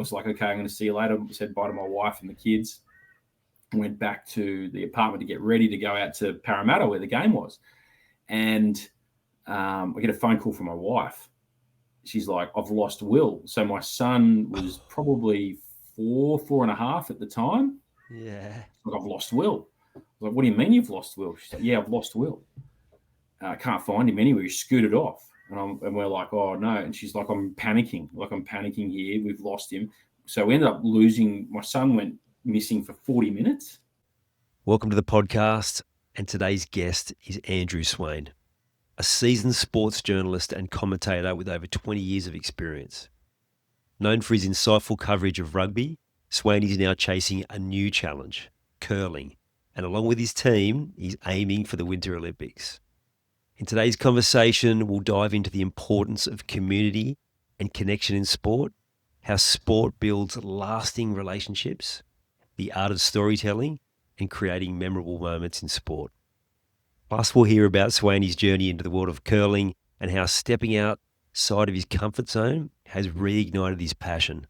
was like, okay, I'm going to see you later. Said bye to my wife and the kids. Went back to the apartment to get ready to go out to Parramatta where the game was. And I get a phone call from my wife. She's like, I've lost Will. So my son was probably 4.5 at the time. Yeah. Like, I've lost Will. I was like, what do you mean you've lost Will? She's like, yeah, I've lost Will. I can't find him anywhere. He scooted off. And we're like, oh, no. And she's like, I'm panicking. Like, I'm panicking here. We've lost him. So we ended up losing. My son went missing for 40 minutes. Welcome to the podcast. And today's guest is Andrew Swain, a seasoned sports journalist and commentator with over 20 years of experience. Known for his insightful coverage of rugby, Swain is now chasing a new challenge, curling. And along with his team, he's aiming for the Winter Olympics. In today's conversation, we'll dive into the importance of community and connection in sport, how sport builds lasting relationships, the art of storytelling, and creating memorable moments in sport. Plus, we'll hear about Swain's journey into the world of curling and how stepping outside of his comfort zone has reignited his passion.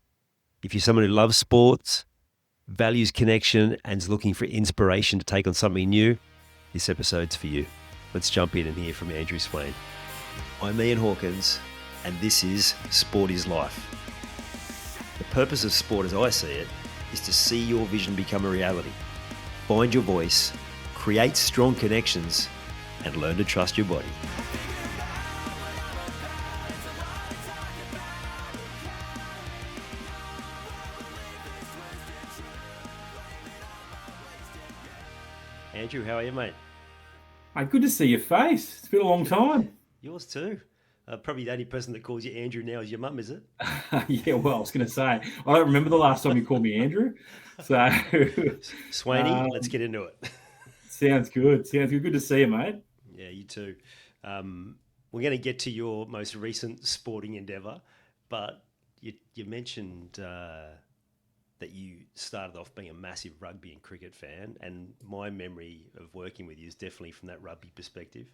If you're someone who loves sports, values connection, and is looking for inspiration to take on something new, this episode's for you. Let's jump in and hear from Andrew Swain. I'm Ian Hawkins, and this is Sport is Life. The purpose of sport, as I see it, is to see your vision become a reality. Find your voice, create strong connections, and learn to trust your body. Andrew, how are you, mate? Hey, good to see your face. It's been a long time. Yours too. Probably the only person that calls you Andrew now is your mum, is it? Yeah, well, I was going to say, I don't remember the last time you called me Andrew. So, Swainy, let's get into it. Sounds good. Good to see you, mate. Yeah, you too. We're going to get to your most recent sporting endeavour, but you mentioned that you started off being a massive rugby and cricket fan, and my memory of working with you is definitely from that rugby perspective.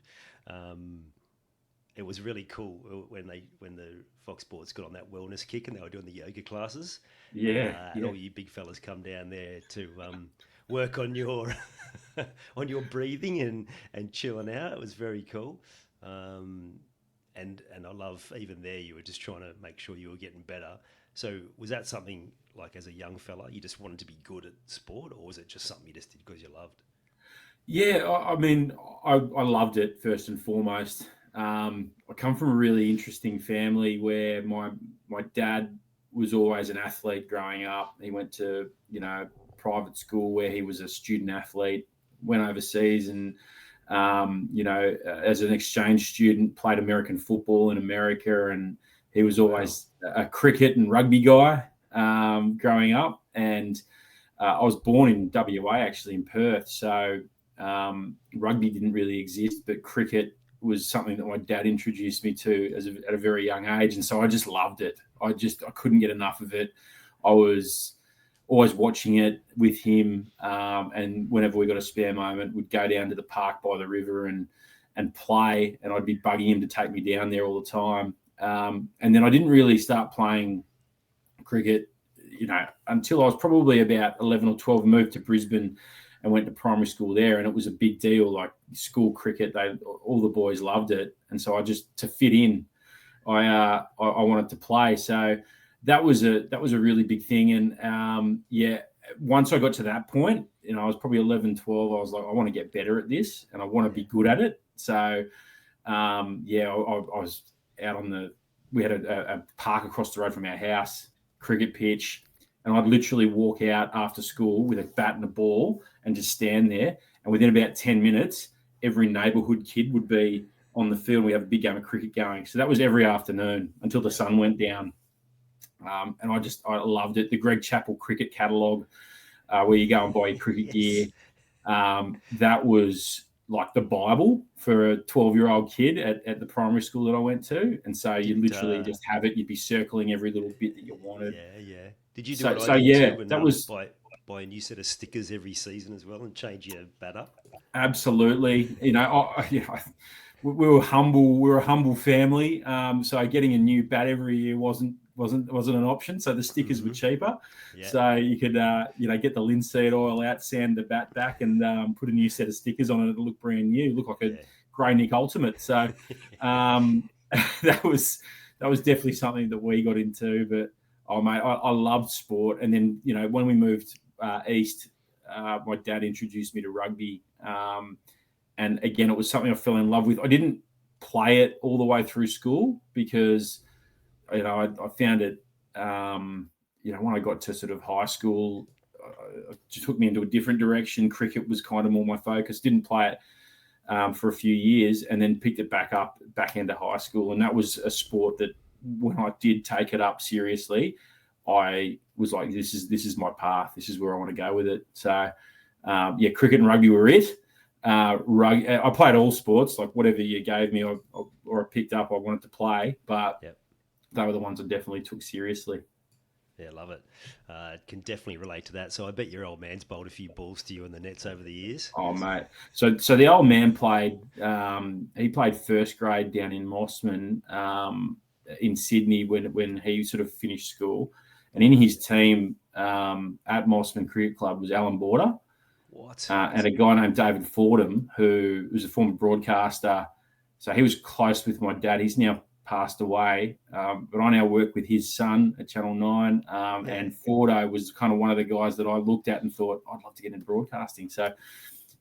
It was really cool when the Fox Sports got on that wellness kick and they were doing the yoga classes. And all you big fellas come down there to work on your on your breathing and chilling out. It was very cool. And I love, even there, you were just trying to make sure you were getting better. So was that something, like, as a young fella, you just wanted to be good at sport, or was it just something you just did because you loved? Yeah, I mean, I loved it first and foremost. I come from a really interesting family where my dad was always an athlete growing up. He went to, private school where he was a student athlete, went overseas and, as an exchange student, played American football in America. And he was always a cricket and rugby guy growing up. And I was born in WA, actually, in Perth. So rugby didn't really exist, but cricket was something that my dad introduced me to at a very young age. And so I just loved it. I couldn't get enough of it. I was always watching it with him. And whenever we got a spare moment, we'd go down to the park by the river and play. And I'd be bugging him to take me down there all the time. And then I didn't really start playing cricket, until I was probably about 11 or 12, moved to Brisbane and went to primary school there. And it was a big deal, like school cricket, all the boys loved it. And so to fit in, I wanted to play. So that was a really big thing. And once I got to that point, I was probably 11, 12, I was like, I want to get better at this and I want to be good at it. So, I was out we had a park across the road from our house, cricket pitch, and I'd literally walk out after school with a bat and a ball and just stand there. And within about 10 minutes, every neighbourhood kid would be on the field. We have a big game of cricket going. So that was every afternoon until the sun went down. And I loved it. The Greg Chappell cricket catalogue, where you go and buy your cricket gear. That was like the Bible for a 12-year-old kid at the primary school that I went to. And so you literally just have it. You'd be circling every little bit that you wanted. Yeah. Did you do what I did too, and that was buy a new set of stickers every season as well and change your bat up? Absolutely. We were humble. We were a humble family. So getting a new bat every year wasn't wasn't an option. So the stickers were cheaper. Yeah. So you could get the linseed oil out, sand the bat back, and put a new set of stickers on it. It'll look brand new. Look like a Grey Nick Ultimate. So that was definitely something that we got into. But mate, I loved sport. And then when we moved east, my dad introduced me to rugby. And again, it was something I fell in love with. I didn't play it all the way through school because, I found it, when I got to sort of high school, it took me into a different direction. Cricket was kind of more my focus. Didn't play it for a few years and then picked it back into high school. And that was a sport that when I did take it up seriously, I was like, this is my path. This is where I want to go with it. So, cricket and rugby were it. I played all sports, like whatever you gave me or I picked up, I wanted to play, but they were the ones I definitely took seriously. Yeah, love it. Can definitely relate to that. So I bet your old man's bowled a few balls to you in the nets over the years. Oh, mate. So the old man played, he played first grade down in Mossman in Sydney when he sort of finished school. And in his team at Mossman Cricket Club was Alan Border. What? And a guy named David Fordham, who was a former broadcaster. So he was close with my dad. He's now passed away, but I now work with his son at Channel 9. And Fordo was kind of one of the guys that I looked at and thought, I'd love to get into broadcasting. So,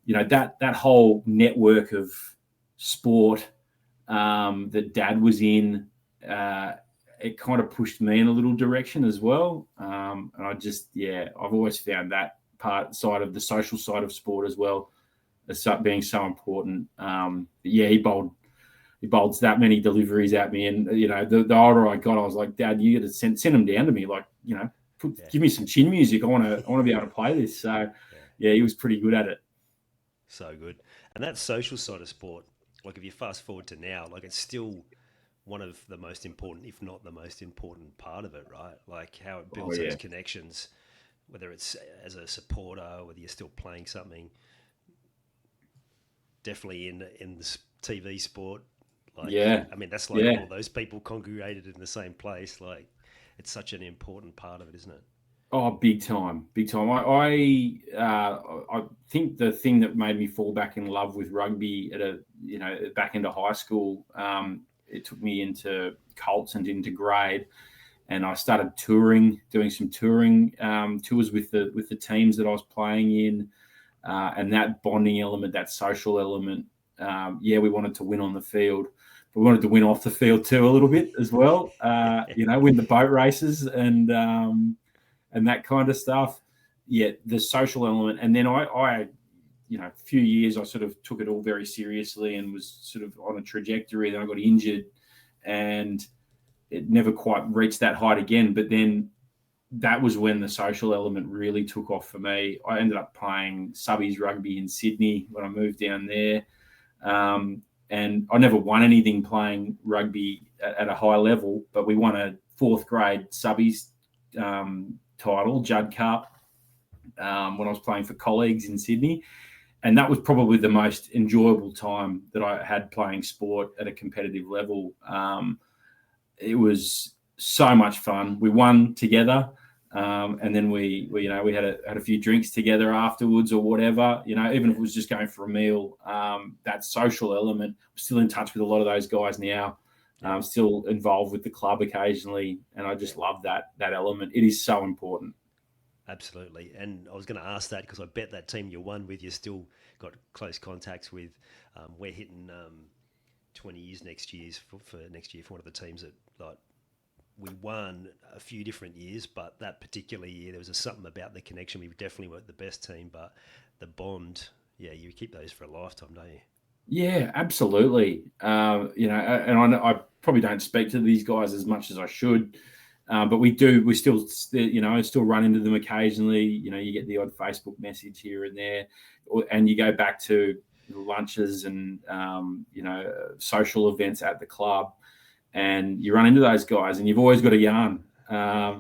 that whole network of sport that Dad was in, it kind of pushed me in a little direction as well. And I've always found that side of the social side of sport as well as being so important. He bowled that many deliveries at me, and the older I got, I was like, Dad, you got to send them down to me, like give me some chin music. I want to be able to play this. So he was pretty good at it. So good. And that social side of sport, like if you fast forward to now, like it's still one of the most important, if not the most important part of it, right? Like how it builds those connections, whether it's as a supporter, whether you're still playing something. Definitely in the TV sport. Like, I mean, that's like all those people congregated in the same place. Like, it's such an important part of it, isn't it? Oh, big time. I think the thing that made me fall back in love with rugby back into high school, it took me into Colts and into grade, and I started doing some touring tours with the teams that I was playing in, and that bonding element, that social element. We wanted to win on the field. We wanted to win off the field too a little bit as well, win the boat races and that kind of stuff. Yeah, the social element. And then I a few years I sort of took it all very seriously and was sort of on a trajectory. Then I got injured and it never quite reached that height again. But then that was when the social element really took off for me. I ended up playing subbies rugby in Sydney when I moved down there. And I never won anything playing rugby at a high level, but we won a fourth grade subbies title, Judd Cup, when I was playing for colleagues in Sydney. And that was probably the most enjoyable time that I had playing sport at a competitive level. It was so much fun. We won together. And then we had a few drinks together afterwards or whatever, even if it was just going for a meal, that social element. I'm still in touch with a lot of those guys now. I'm still involved with the club occasionally. And I just love that element. It is so important. Absolutely. And I was going to ask that because I bet that team you won with, you still got close contacts with. We're hitting 20 years next year for next year for one of the teams that like, we won a few different years, but that particular year there was something about the connection. We definitely weren't the best team, but the bond, you keep those for a lifetime, don't you? Yeah, absolutely. And I probably don't speak to these guys as much as I should, but we still run into them occasionally. You get the odd Facebook message here and there, and you go back to lunches and social events at the club. And you run into those guys and you've always got a yarn.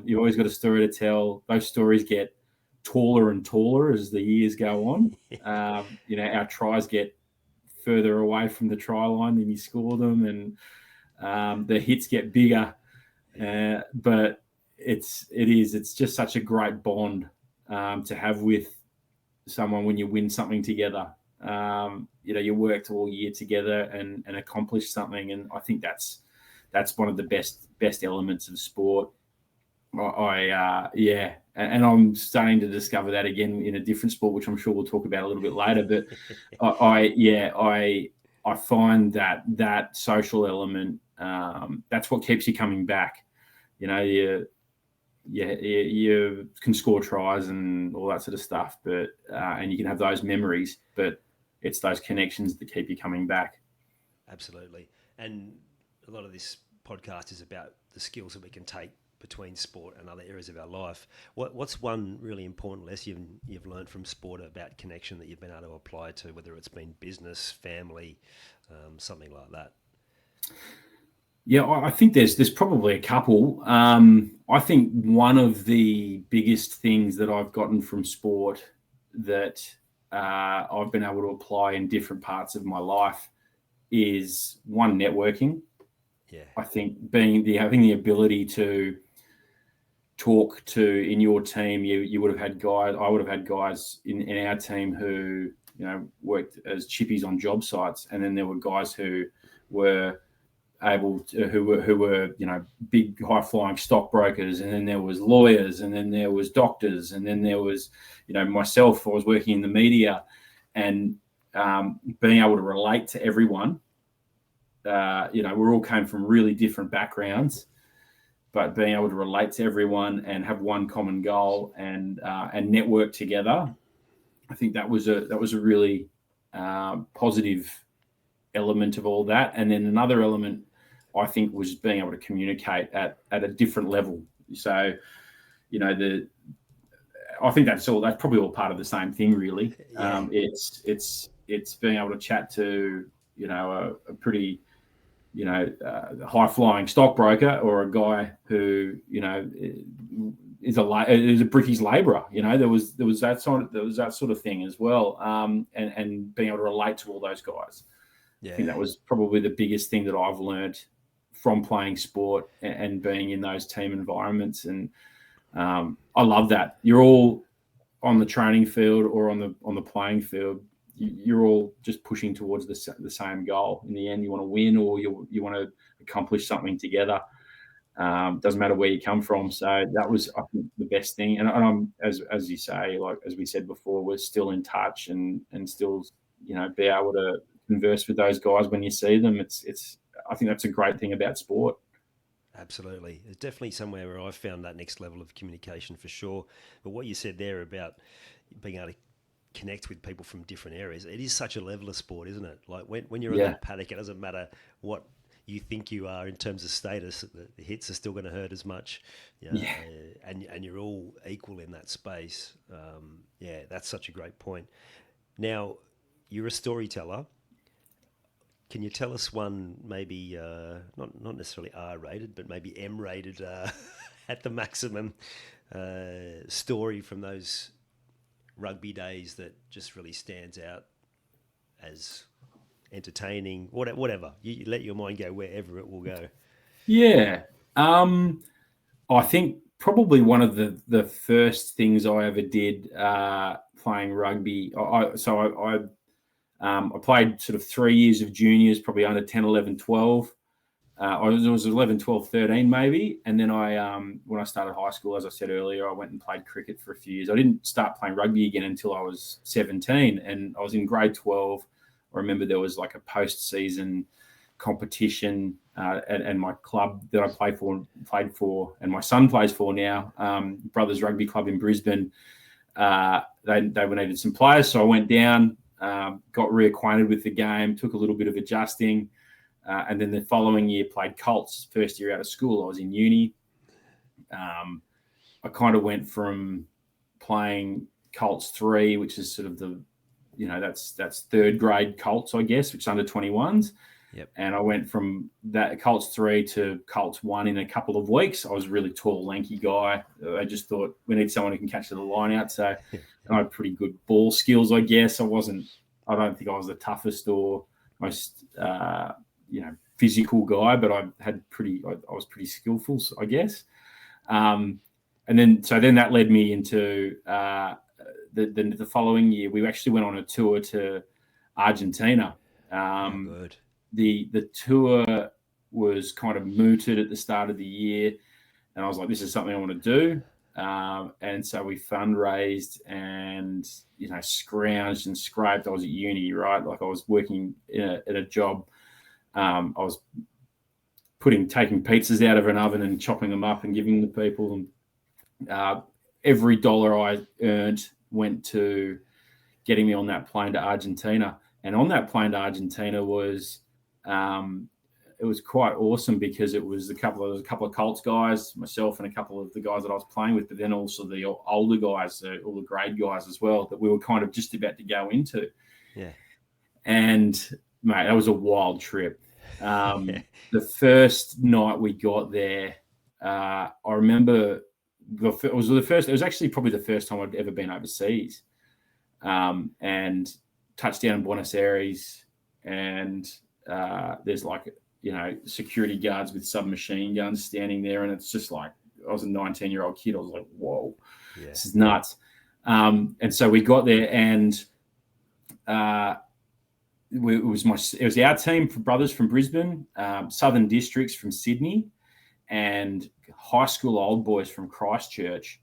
You've always got a story to tell. Those stories get taller and taller as the years go on. Our tries get further away from the try line than you score them, and the hits get bigger But it's just such a great bond to have with someone when you win something together. You worked all year together and accomplished something, and I think that's one of the best elements of sport. And I'm starting to discover that again in a different sport, which I'm sure we'll talk about a little bit later. But I find that social element, that's what keeps you coming back. You can score tries and all that sort of stuff, but and you can have those memories, but it's those connections that keep you coming back. Absolutely. And a lot of this podcast is about the skills that we can take between sport and other areas of our life. What's one really important lesson you've learned from sport about connection that you've been able to apply to, whether it's been business, family, something like that? Yeah, I think there's probably a couple. I think one of the biggest things that I've gotten from sport that I've been able to apply in different parts of my life is one, networking. Yeah, I think having the ability to talk to in your team, you would have had guys. I would have had guys in our team who worked as chippies on job sites, and then there were guys who were who were big high flying stockbrokers, and then there was lawyers, and then there was doctors, and then there was myself. I was working in the media, and being able to relate to everyone. We all came from really different backgrounds, but being able to relate to everyone and have one common goal and network together, I think that was a really positive element of all that. And then another element, I think, was being able to communicate at a different level. So, I think that's probably all part of the same thing, really. Yeah. It's being able to chat to a pretty high flying stockbroker, or a guy who is a brickies labourer. There was that sort of thing as well, and being able to relate to all those guys. Yeah. I think that was probably the biggest thing that I've learned from playing sport and being in those team environments. And I love that. You're all on the training field or on the playing field. You're all just pushing towards the same goal. In the end, you want to win, or you want to accomplish something together. Doesn't matter where you come from. So that was, I think, the best thing. And I'm, as you say, like as we said before, we're still in touch and still be able to converse with those guys when you see them. I think that's a great thing about sport. Absolutely. It's definitely somewhere where I've found that next level of communication for sure. But what you said there about being able to connect with people from different areas, it is such a level of sport, isn't it? Like when you're in that paddock, it doesn't matter what you think you are in terms of status, the hits are still going to hurt as much. And you're all equal in that space. That's such a great point. Now, you're a storyteller. Can you tell us one, maybe not necessarily R-rated, but maybe M-rated at the maximum story from those rugby days that just really stands out as entertaining, whatever. You let your mind go wherever it will go. Yeah. I think probably one of the first things I ever did playing rugby, I played sort of 3 years of juniors, probably under 10, 11, 12. It was 11, 12, 13 maybe. And then when I started high school, as I said earlier, I went and played cricket for a few years. I didn't start playing rugby again until I was 17, and I was in grade 12. I remember there was like a post-season competition and my club that I played for, and my son plays for now, Brothers Rugby Club in Brisbane. They needed some players, so I went down, got reacquainted with the game, took a little bit of adjusting, and then the following year played Colts. First year out of school, I was in uni. I kind of went from playing Colts 3, which is sort of that's third grade Colts, I guess, which is under 21s. Yep. And I went from that Colts 3 to Colts 1 in a couple of weeks. I was a really tall, lanky guy. I just thought we need someone who can catch the line out. So I had pretty good ball skills, I guess. I don't think I was the toughest or most, physical guy, but I was pretty skillful, I guess. And then that led me into the following year. We actually went on a tour to Argentina. Good. The tour was kind of mooted at the start of the year, and I was like, this is something I want to do. And so we fundraised and, scrounged and scraped. I was at uni, right? Like I was working at a job. I was taking pizzas out of an oven and chopping them up and giving them to people. And every dollar I earned went to getting me on that plane to Argentina. And on that plane to Argentina was, it was quite awesome because it was a couple of Colts guys, myself and a couple of the guys that I was playing with, but then also the older guys, all the grade guys as well, that we were kind of just about to go into. Yeah. And mate, that was a wild trip. The first night we got there, I remember it was actually probably the first time I'd ever been overseas. And touched down in Buenos Aires, and there's security guards with submachine guns standing there, and it's just like, I was a 19-year-old kid. I was like, whoa, This is nuts. And so we got there, and it was our team, for brothers from Brisbane, Southern Districts from Sydney, and high school old boys from Christchurch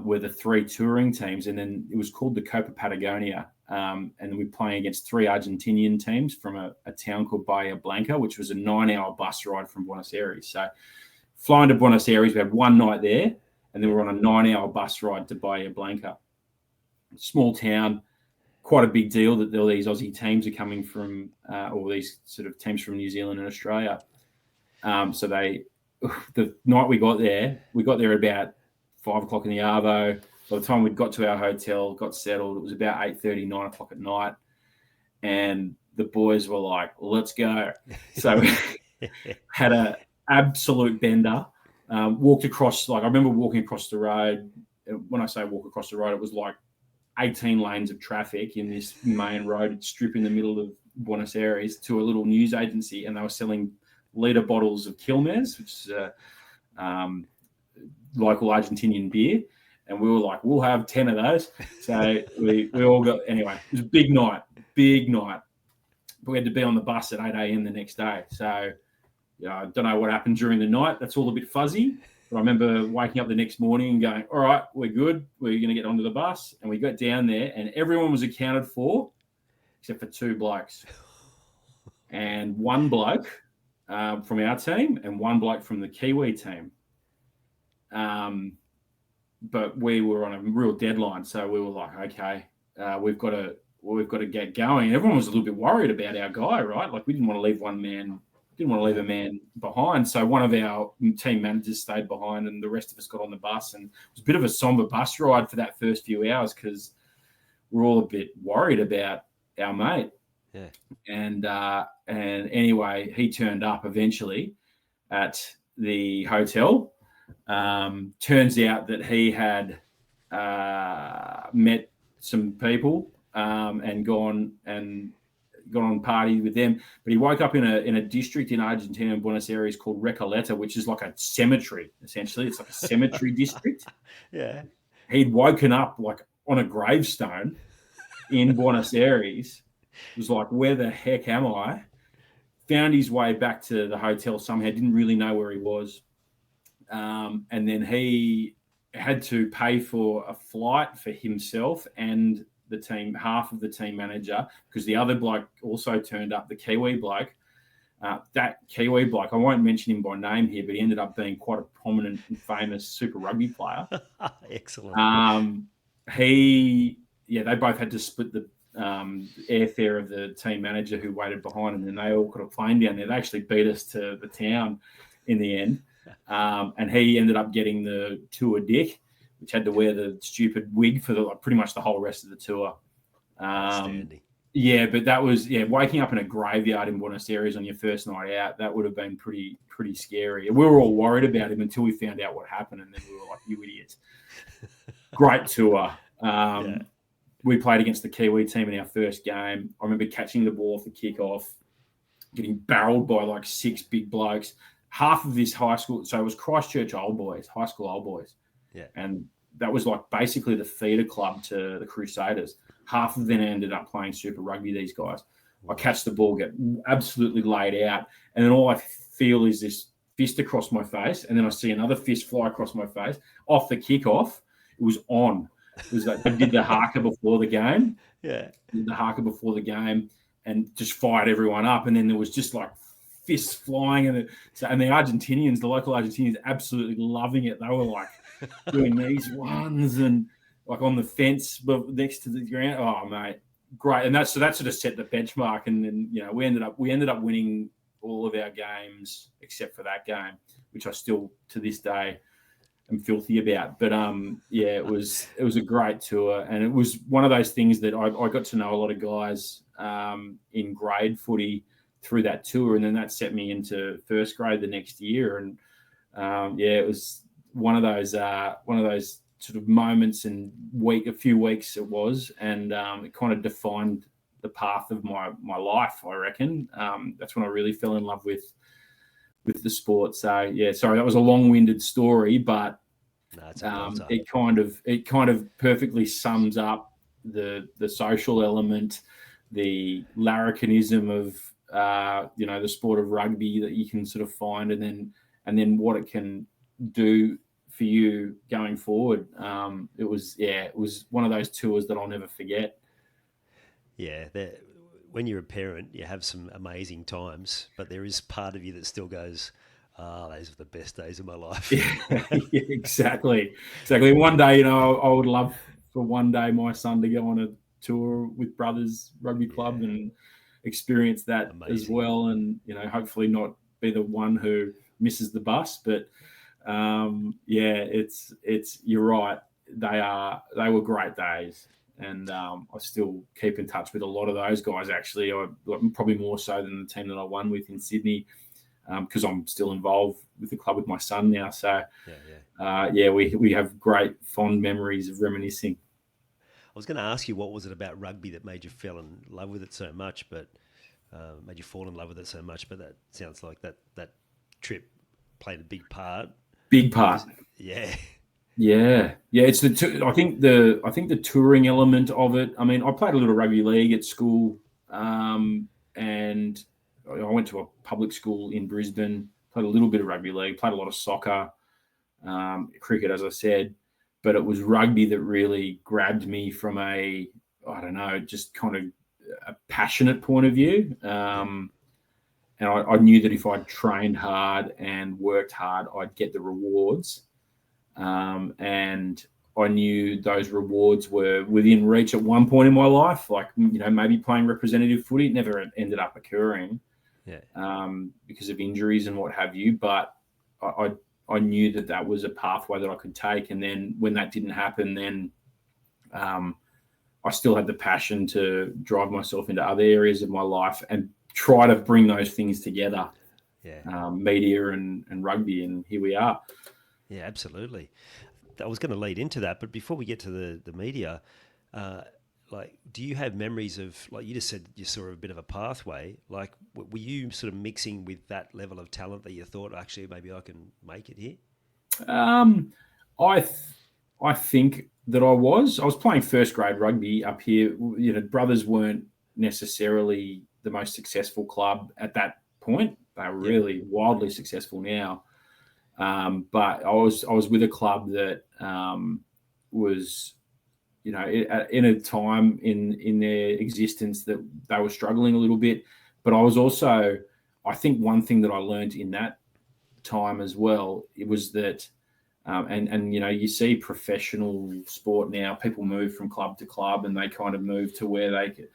were the three touring teams. And then it was called the Copa Patagonia. And then we're playing against three Argentinian teams from a town called Bahia Blanca, which was a 9-hour bus ride from Buenos Aires. So flying to Buenos Aires, we had one night there, and then we're on a 9-hour bus ride to Bahia Blanca. Small town, quite a big deal that all these Aussie teams are coming from, all these sort of teams from New Zealand and Australia. So the night we got there at about 5 o'clock in the arvo. By the time we got to our hotel, got settled, it was about 8:30, 9 o'clock at night. And the boys were like, let's go. So we had an absolute bender. Walked across, I remember walking across the road. When I say walk across the road, it was like 18 lanes of traffic in this main road strip in the middle of Buenos Aires to a little news agency, and they were selling litre bottles of Quilmes, which is local Argentinian beer. And we were like, we'll have 10 of those. So we all got, anyway, it was a big night. But we had to be on the bus at 8 a.m. the next day. So I don't know what happened during the night. That's all a bit fuzzy. But I remember waking up the next morning and going, all right, we're good. We're going to get onto the bus. And we got down there, and everyone was accounted for except for two blokes. And one bloke from our team and one bloke from the Kiwi team. But we were on a real deadline, so we were like, okay, we've got to get going. Everyone was a little bit worried about our guy, right? Like we didn't want to leave a man behind. So one of our team managers stayed behind, and the rest of us got on the bus. And it was a bit of a somber bus ride for that first few hours because we're all a bit worried about our mate. Yeah. And anyway, he turned up eventually at the hotel. Turns out that he had met some people and gone on party with them, but he woke up in a district in Argentina, in Buenos Aires, called Recoleta, which is like a cemetery. Essentially, it's like a cemetery district. Yeah, he'd woken up like on a gravestone in Buenos Aires. It was like, where the heck am I? Found his way back to the hotel somehow. Didn't really know where he was. And then he had to pay for a flight for himself and the team, half of the team manager, because the other bloke also turned up, the Kiwi bloke. That Kiwi bloke, I won't mention him by name here, but he ended up being quite a prominent and famous Super Rugby player. Excellent. They both had to split the airfare of the team manager who waited behind, and then they all got a plane down there. They actually beat us to the town in the end. And he ended up getting the tour dick, which had to wear the stupid wig for pretty much the whole rest of the tour. But that was waking up in a graveyard in Buenos Aires on your first night out. That would have been pretty scary. We were all worried about him until we found out what happened, and then we were like, "You idiots!" Great tour. We played against the Kiwi team in our first game. I remember catching the ball for kickoff, getting barreled by like 6 big blokes. Half of this high school, so it was Christchurch Old Boys, high school Old Boys. Yeah. And that was like basically the feeder club to the Crusaders. Half of them ended up playing Super Rugby, these guys. Wow. I catch the ball, get absolutely laid out, and then all I feel is this fist across my face, and then I see another fist fly across my face. Off the kickoff, it was on. It was like they did the haka before the game. Yeah. Did the haka before the game and just fired everyone up. And then there was just like fists flying. And the Argentinians, the local Argentinians, absolutely loving it. They were like doing these ones and like on the fence next to the ground. Oh, mate, great. And that sort of set the benchmark. And then, you know, we ended up winning all of our games except for that game, which I still to this day am filthy about. But yeah, it was a great tour, and it was one of those things that I got to know a lot of guys in grade footy through that tour, and then that set me into first grade the next year. And yeah, it was one of those sort of moments and a few weeks it was, and it kind of defined the path of my life, I reckon. That's when I really fell in love with the sport. So yeah, sorry, that was a long-winded story, but it kind of perfectly sums up the social element, the larrikinism of you know, the sport of rugby that you can sort of find, and then what it can do for you going forward. It was one of those tours that I'll never forget. Yeah, when you're a parent, you have some amazing times, but there is part of you that still goes, those are the best days of my life. Yeah, exactly. One day, you know, I would love for one day my son to go on a tour with Brothers Rugby Club and experience that as well, and, you know, hopefully not be the one who misses the bus. But yeah, it's you're right. They were great days. And I still keep in touch with a lot of those guys, actually. Probably more so than the team that I won with in Sydney, because I'm still involved with the club with my son now. So, we have great, fond memories of reminiscing. I was going to ask you, what was it about rugby that made you fall in love with it so much, but made you fall in love with it so much? But that sounds like that trip played a big part. Big part. Yeah. Yeah. It's I think the touring element of it. I mean, I played a little rugby league at school, and I went to a public school in Brisbane. Played a little bit of rugby league. Played a lot of soccer, cricket, as I said. But it was rugby that really grabbed me from just kind of a passionate point of view. And I knew that if I trained hard and worked hard, I'd get the rewards. And I knew those rewards were within reach at one point in my life, like, you know, maybe playing representative footy. It never ended up occurring because of injuries and what have you. But I knew that was a pathway that I could take. And then when that didn't happen, then I still had the passion to drive myself into other areas of my life and try to bring those things together, media and rugby. And here we are. Yeah, absolutely. I was going to lead into that, but before we get to the media, do you have memories of, like you just said, you saw a bit of a pathway. Like, were you sort of mixing with that level of talent that you thought, actually, maybe I can make it here? I think that I was playing first grade rugby up here. You know, Brothers weren't necessarily the most successful club at that point. They're really wildly successful now. But I was with a club that was, you know, in a time in their existence that they were struggling a little bit. But I was also, I think one thing that I learned in that time as well, it was that, and you know, you see professional sport now, people move from club to club and they kind of move to where they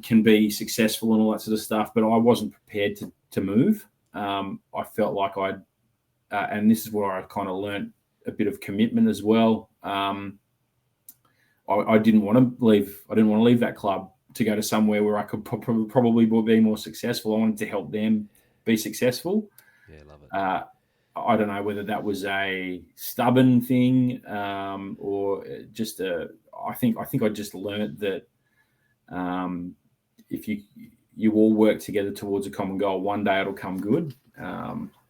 can be successful and all that sort of stuff. But I wasn't prepared to move. I felt like and this is where I kind of learned a bit of commitment as well. I didn't want to leave. I didn't want to leave that club to go to somewhere where I could probably be more successful. I wanted to help them be successful. Yeah, love it. I don't know whether that was a stubborn thing or just I think I just learned that if you all work together towards a common goal. One day it'll come good.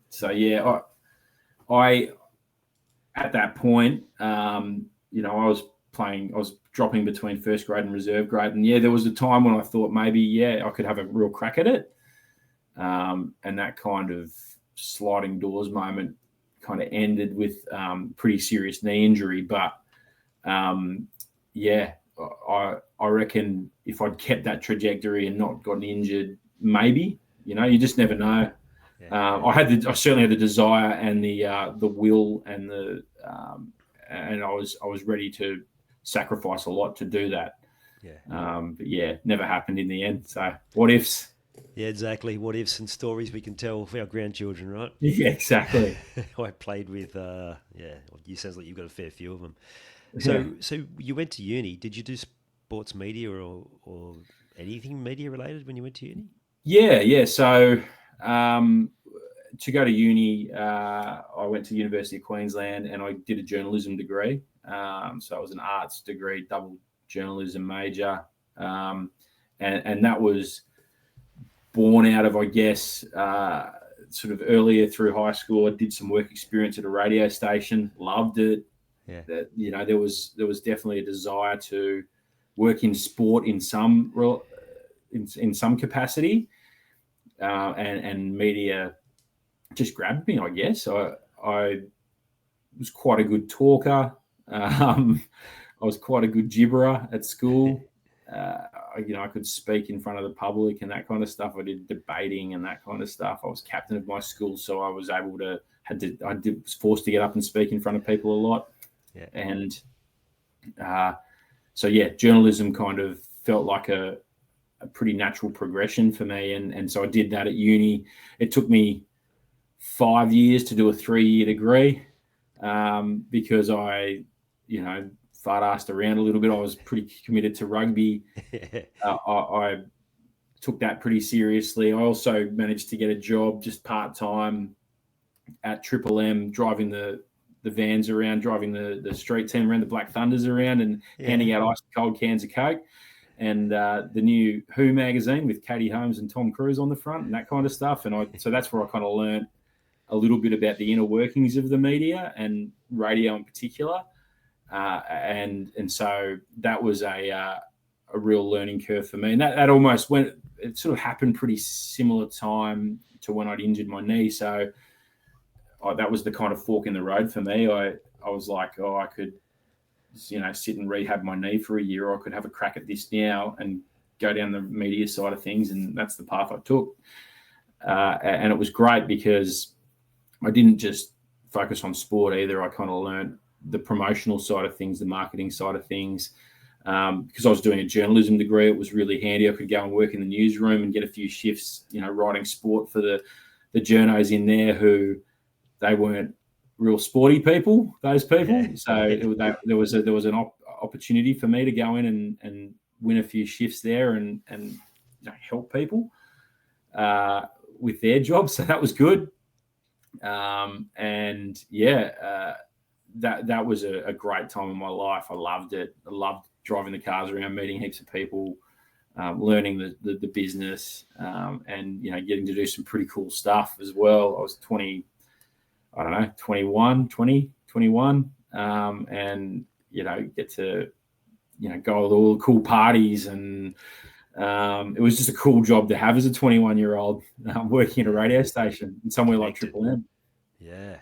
So yeah, I at that point, I was dropping between first grade and reserve grade, and there was a time when I thought maybe I could have a real crack at it, and that kind of sliding doors moment kind of ended with pretty serious knee injury. But I reckon if I'd kept that trajectory and not gotten injured, maybe, you just never know. I certainly had the desire and the will and and I was ready to sacrifice a lot to do that. But never happened in the end. So what ifs? Yeah, exactly. What ifs and stories we can tell for our grandchildren, right? Yeah, exactly. I played with, you sounds like you've got a fair few of them. Yeah. So you went to uni. Did you do sports media or anything media related when you went to uni? Yeah. So to go to uni, I went to the University of Queensland and I did a journalism degree. So it was an arts degree, double journalism major. And that was born out of, I guess, sort of earlier through high school. I did some work experience at a radio station, loved it. Yeah. That, there was definitely a desire to work in sport in some capacity, and media just grabbed me, I guess. I was quite a good talker. I was quite a good gibberer at school. I could speak in front of the public and that kind of stuff. I did debating and that kind of stuff. I was captain of my school, so I was able to was forced to get up and speak in front of people a lot. Yeah. And journalism kind of felt like a pretty natural progression for me. And so I did that at uni. It took me 5 years to do a 3-year degree, because I, fart-assed around a little bit. I was pretty committed to rugby. I took that pretty seriously. I also managed to get a job just part-time at Triple M, driving the vans around, driving the street team around, the Black Thunders around, and handing out ice cold cans of Coke, and the new Who magazine with Katie Holmes and Tom Cruise on the front and that kind of stuff. And so that's where I kind of learned a little bit about the inner workings of the media and radio in particular. And so that was a real learning curve for me. And that almost it sort of happened pretty similar time to when I'd injured my knee. So that was the kind of fork in the road for me. I was like, I could, sit and rehab my knee for a year, or I could have a crack at this now and go down the media side of things. And that's the path I took. And it was great because I didn't just focus on sport either. I kind of learned the promotional side of things, the marketing side of things. Because I was doing a journalism degree, it was really handy. I could go and work in the newsroom and get a few shifts, writing sport for the journos in there who they weren't real sporty people, those people. Yeah. So there was an opportunity for me to go in and win a few shifts there and help people with their jobs. So that was good. That was a great time in my life. I loved it. I loved driving the cars around, meeting heaps of people, learning the business, and getting to do some pretty cool stuff as well. I was 21, and get to go to all the cool parties, and it was just a cool job to have as a 21-year-old, working at a radio station in somewhere like Triple M. Yeah.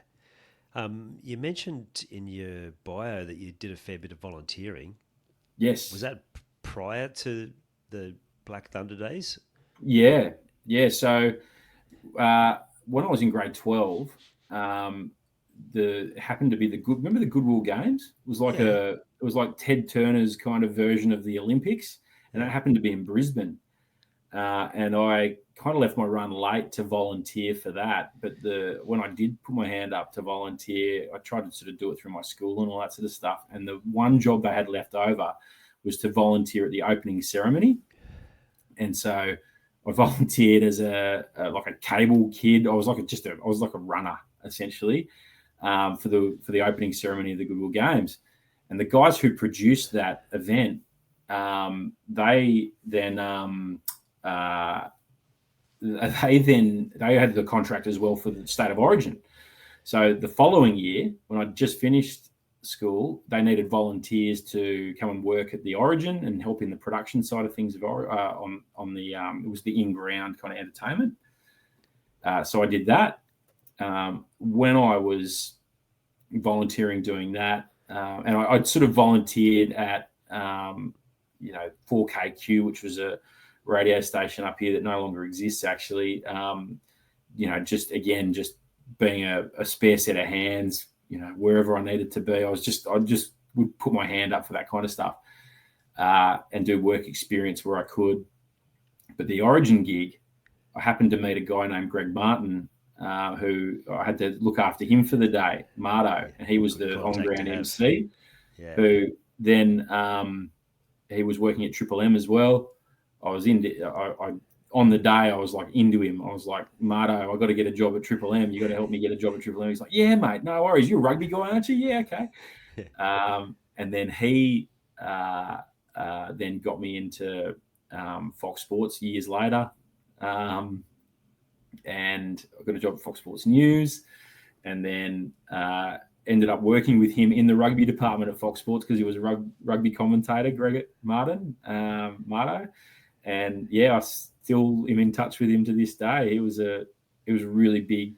You mentioned in your bio that you did a fair bit of volunteering. Yes. Was that prior to the Black Thunder days? Yeah. So when I was in grade 12, happened to be remember the Goodwill Games? It was like it was like Ted Turner's kind of version of the Olympics, and it happened to be in Brisbane. And I kind of left my run late to volunteer for that. But when I did put my hand up to volunteer, I tried to sort of do it through my school and all that sort of stuff. And the one job they had left over was to volunteer at the opening ceremony. And so I volunteered as like a cable kid. I was like a runner essentially, for the opening ceremony of the Goodwill Games. And the guys who produced that event, they then they had the contract as well for the state of origin. So the following year, when I just finished school, they needed volunteers to come and work at the origin and help in the production side of things on the it was the in-ground kind of entertainment. So I did that. When I was volunteering doing that, and I'd sort of volunteered at 4KQ, which was a radio station up here that no longer exists actually. Just being a spare set of hands, wherever I needed to be. I just would put my hand up for that kind of stuff, and do work experience where I could. But the Origin gig, I happened to meet a guy named Greg Martin, who I had to look after him for the day, Marto, and he was the on-ground MC, who then he was working at Triple M as well. On the day, I was like into him. I was like, Marto, I got to get a job at Triple M. You got to help me get a job at Triple M. He's like, yeah, mate, no worries. You're a rugby guy, aren't you? Yeah, okay. And then he then got me into Fox Sports years later. And I got a job at Fox Sports News, and then ended up working with him in the rugby department at Fox Sports because he was a rugby commentator, Greg Marto. And I still am in touch with him to this day. It was a really big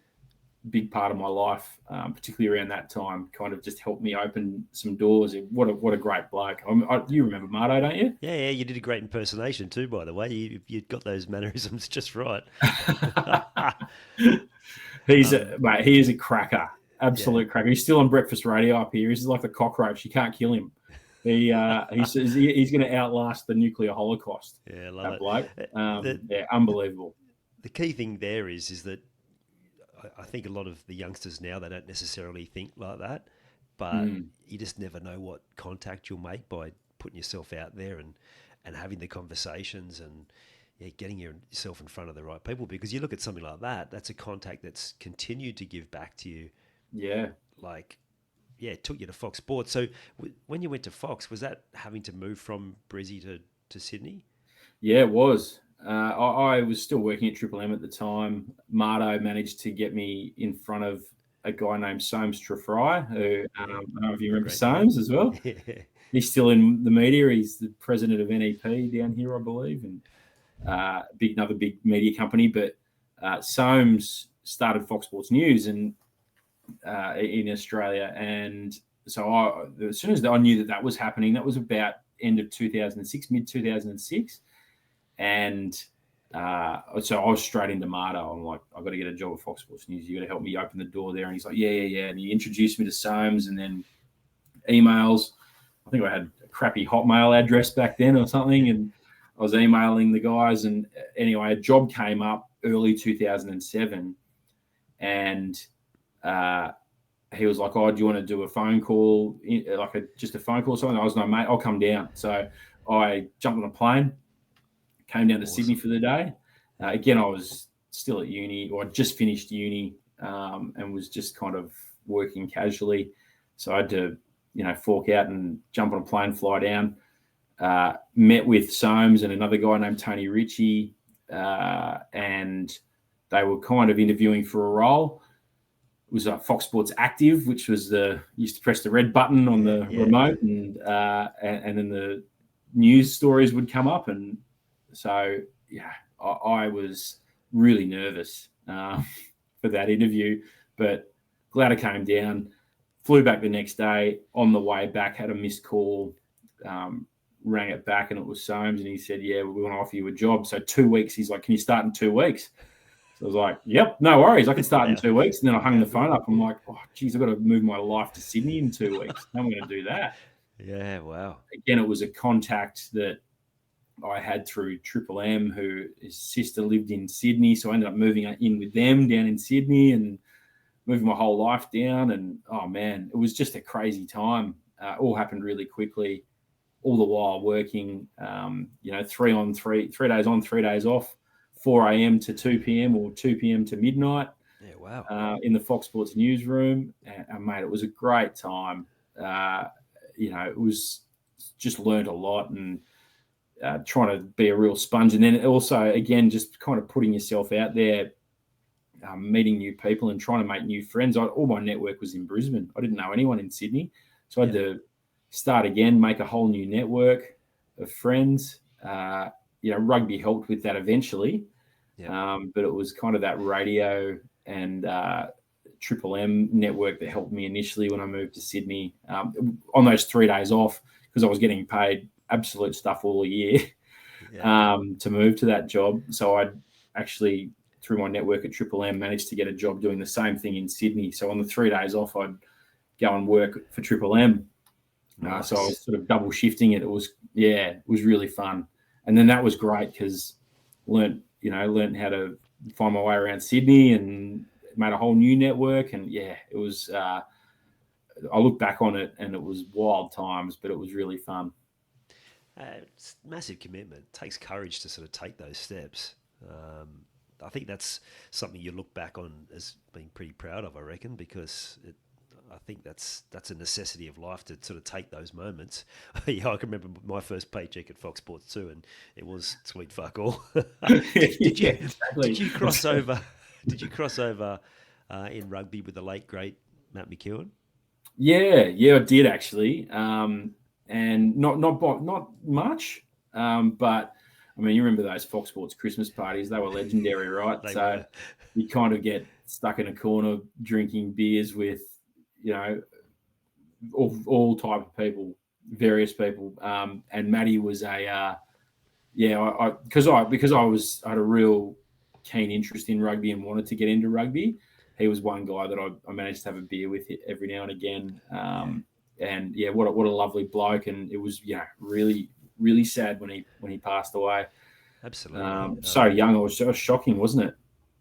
part of my life, particularly around that time. Kind of just helped me open some doors. What a great bloke! You remember Marto, don't you? Yeah. You did a great impersonation too, by the way. You got those mannerisms just right. He is a cracker, absolute cracker. He's still on breakfast radio up here. He's like the cockroach. You can't kill him. He says he's going to outlast the nuclear holocaust. Yeah, I love that bloke. Unbelievable. The key thing there is that I think a lot of the youngsters now, they don't necessarily think like that, but you just never know what contact you'll make by putting yourself out there and having the conversations and getting yourself in front of the right people. Because you look at something like that, that's a contact that's continued to give back to you. Yeah. It took you to Fox Sports. So when you went to Fox, was that having to move from Brizzy to Sydney? Yeah, it was. I was still working at Triple M at the time. Marto managed to get me in front of a guy named Soames Trefry, who I don't know if you remember Soames as well. Yeah. He's still in the media. He's the president of NEP down here, I believe, and another big media company. But Soames started Fox Sports News and in Australia, and so as soon as I knew that was happening, that was about end of 2006, mid 2006. And so I was straight into Marto. I'm like, I've got to get a job at Fox Sports News. You got to help me open the door there. And he's like, yeah. And he introduced me to Soames, and then emails. I think I had a crappy Hotmail address back then or something. And I was emailing the guys. And anyway, a job came up early 2007. And he was like, oh, do you want to do a phone call, just a phone call or something? I was no, mate, I'll come down. So I jumped on a plane, came down to Sydney for the day. Again, I was still at uni, or I'd just finished uni, and was just kind of working casually. So I had to, fork out and jump on a plane, fly down. Met with Soames and another guy named Tony Ritchie, and they were kind of interviewing for a role. It was Fox Sports Active, which was used to press the red button on the remote, and then the news stories would come up. And so, I was really nervous for that interview, but glad I came down. Flew back the next day. On the way back, had a missed call, rang it back, and it was Soames, and he said, we want to offer you a job. So 2 weeks. He's like, can you start in 2 weeks? So I was like, yep, no worries. I can start in 2 weeks. And then I hung the phone up. I'm like, oh, geez, I've got to move my life to Sydney in 2 weeks. How am I going to do that? Yeah, wow. Again, it was a contact that I had through Triple M, who his sister lived in Sydney. So I ended up moving in with them down in Sydney and moving my whole life down. And, oh, man, it was just a crazy time. All happened really quickly, all the while working, 3 on 3, 3 days on, 3 days off. 4 a.m. to 2 p.m. or 2 p.m. to midnight. Yeah, wow. In the Fox Sports newsroom. And mate, it was a great time. It was just learned a lot. And trying to be a real sponge. And then also, again, just kind of putting yourself out there, meeting new people and trying to make new friends. All my network was in Brisbane. I didn't know anyone in Sydney. So I had to start again, make a whole new network of friends. Rugby helped with that eventually. But it was kind of that radio and Triple M network that helped me initially when I moved to Sydney on those 3 days off, because I was getting paid absolute stuff all year to move to that job. So I'd actually, through my network at Triple M, managed to get a job doing the same thing in Sydney. So on the 3 days off, I'd go and work for Triple M. Nice. So I was sort of double shifting it. It was really fun. And then that was great because learned how to find my way around Sydney and made a whole new network. And it was, I look back on it and it was wild times, but it was really fun. It's massive commitment. It takes courage to sort of take those steps. I think that's something you look back on as being pretty proud of, I reckon, because I think that's a necessity of life to sort of take those moments. I can remember my first paycheck at Fox Sports 2, and it was sweet fuck all. Did you cross over? Did you cross over in rugby with the late great Matt McEwen? Yeah, I did actually, and not much, but I mean, you remember those Fox Sports Christmas parties? They were legendary, right? So you kind of get stuck in a corner drinking beers with, all type of people, various people. And Matty was because I had a real keen interest in rugby and wanted to get into rugby. He was one guy that I managed to have a beer with every now and again. And what a lovely bloke. And it was really, really sad when he passed away. Absolutely. So young, it was shocking, wasn't it?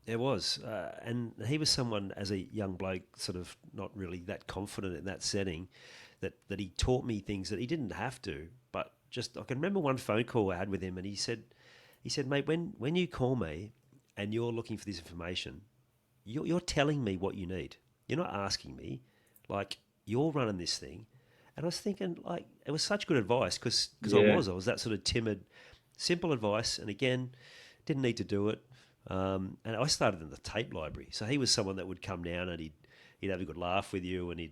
It was, and he was someone as a young bloke, sort of not really that confident in that setting, that he taught me things that he didn't have to. But just I can remember one phone call I had with him, and he said, mate, when you call me and you're looking for this information, you're telling me what you need. You're not asking me, like you're running this thing. And I was thinking, like, it was such good advice because I was that sort of timid, simple advice, and again, didn't need to do it. And I started in the tape library. So he was someone that would come down and he'd have a good laugh with you, and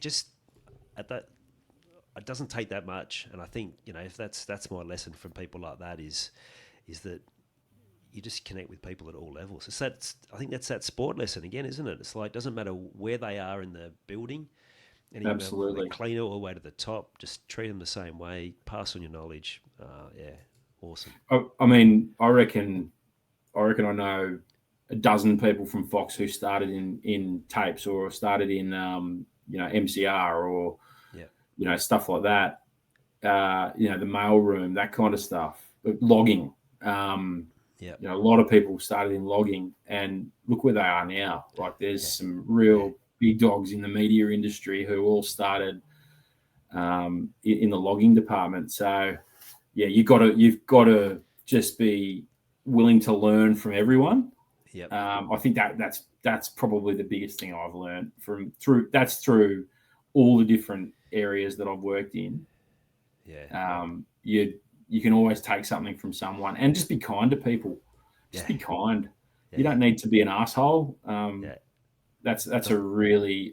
just at that, it doesn't take that much. And I think, if that's my lesson from people like that is that you just connect with people at all levels. I think that's that sport lesson again, isn't it? It's like, it doesn't matter where they are in the building. Absolutely. The cleaner all the way to the top, just treat them the same way, pass on your knowledge. Awesome. I mean, I reckon I know a dozen people from Fox who started in tapes or started in MCR or stuff like that. The mail room, that kind of stuff, logging. A lot of people started in logging, and look where they are now. Like, there's some real big dogs in the media industry who all started in the logging department. So you've got to just be willing to learn from everyone. I think that's probably the biggest thing I've learned through all the different areas that I've worked in. You can always take something from someone, and just be kind to people. Just be kind. You don't need to be an asshole. That's a really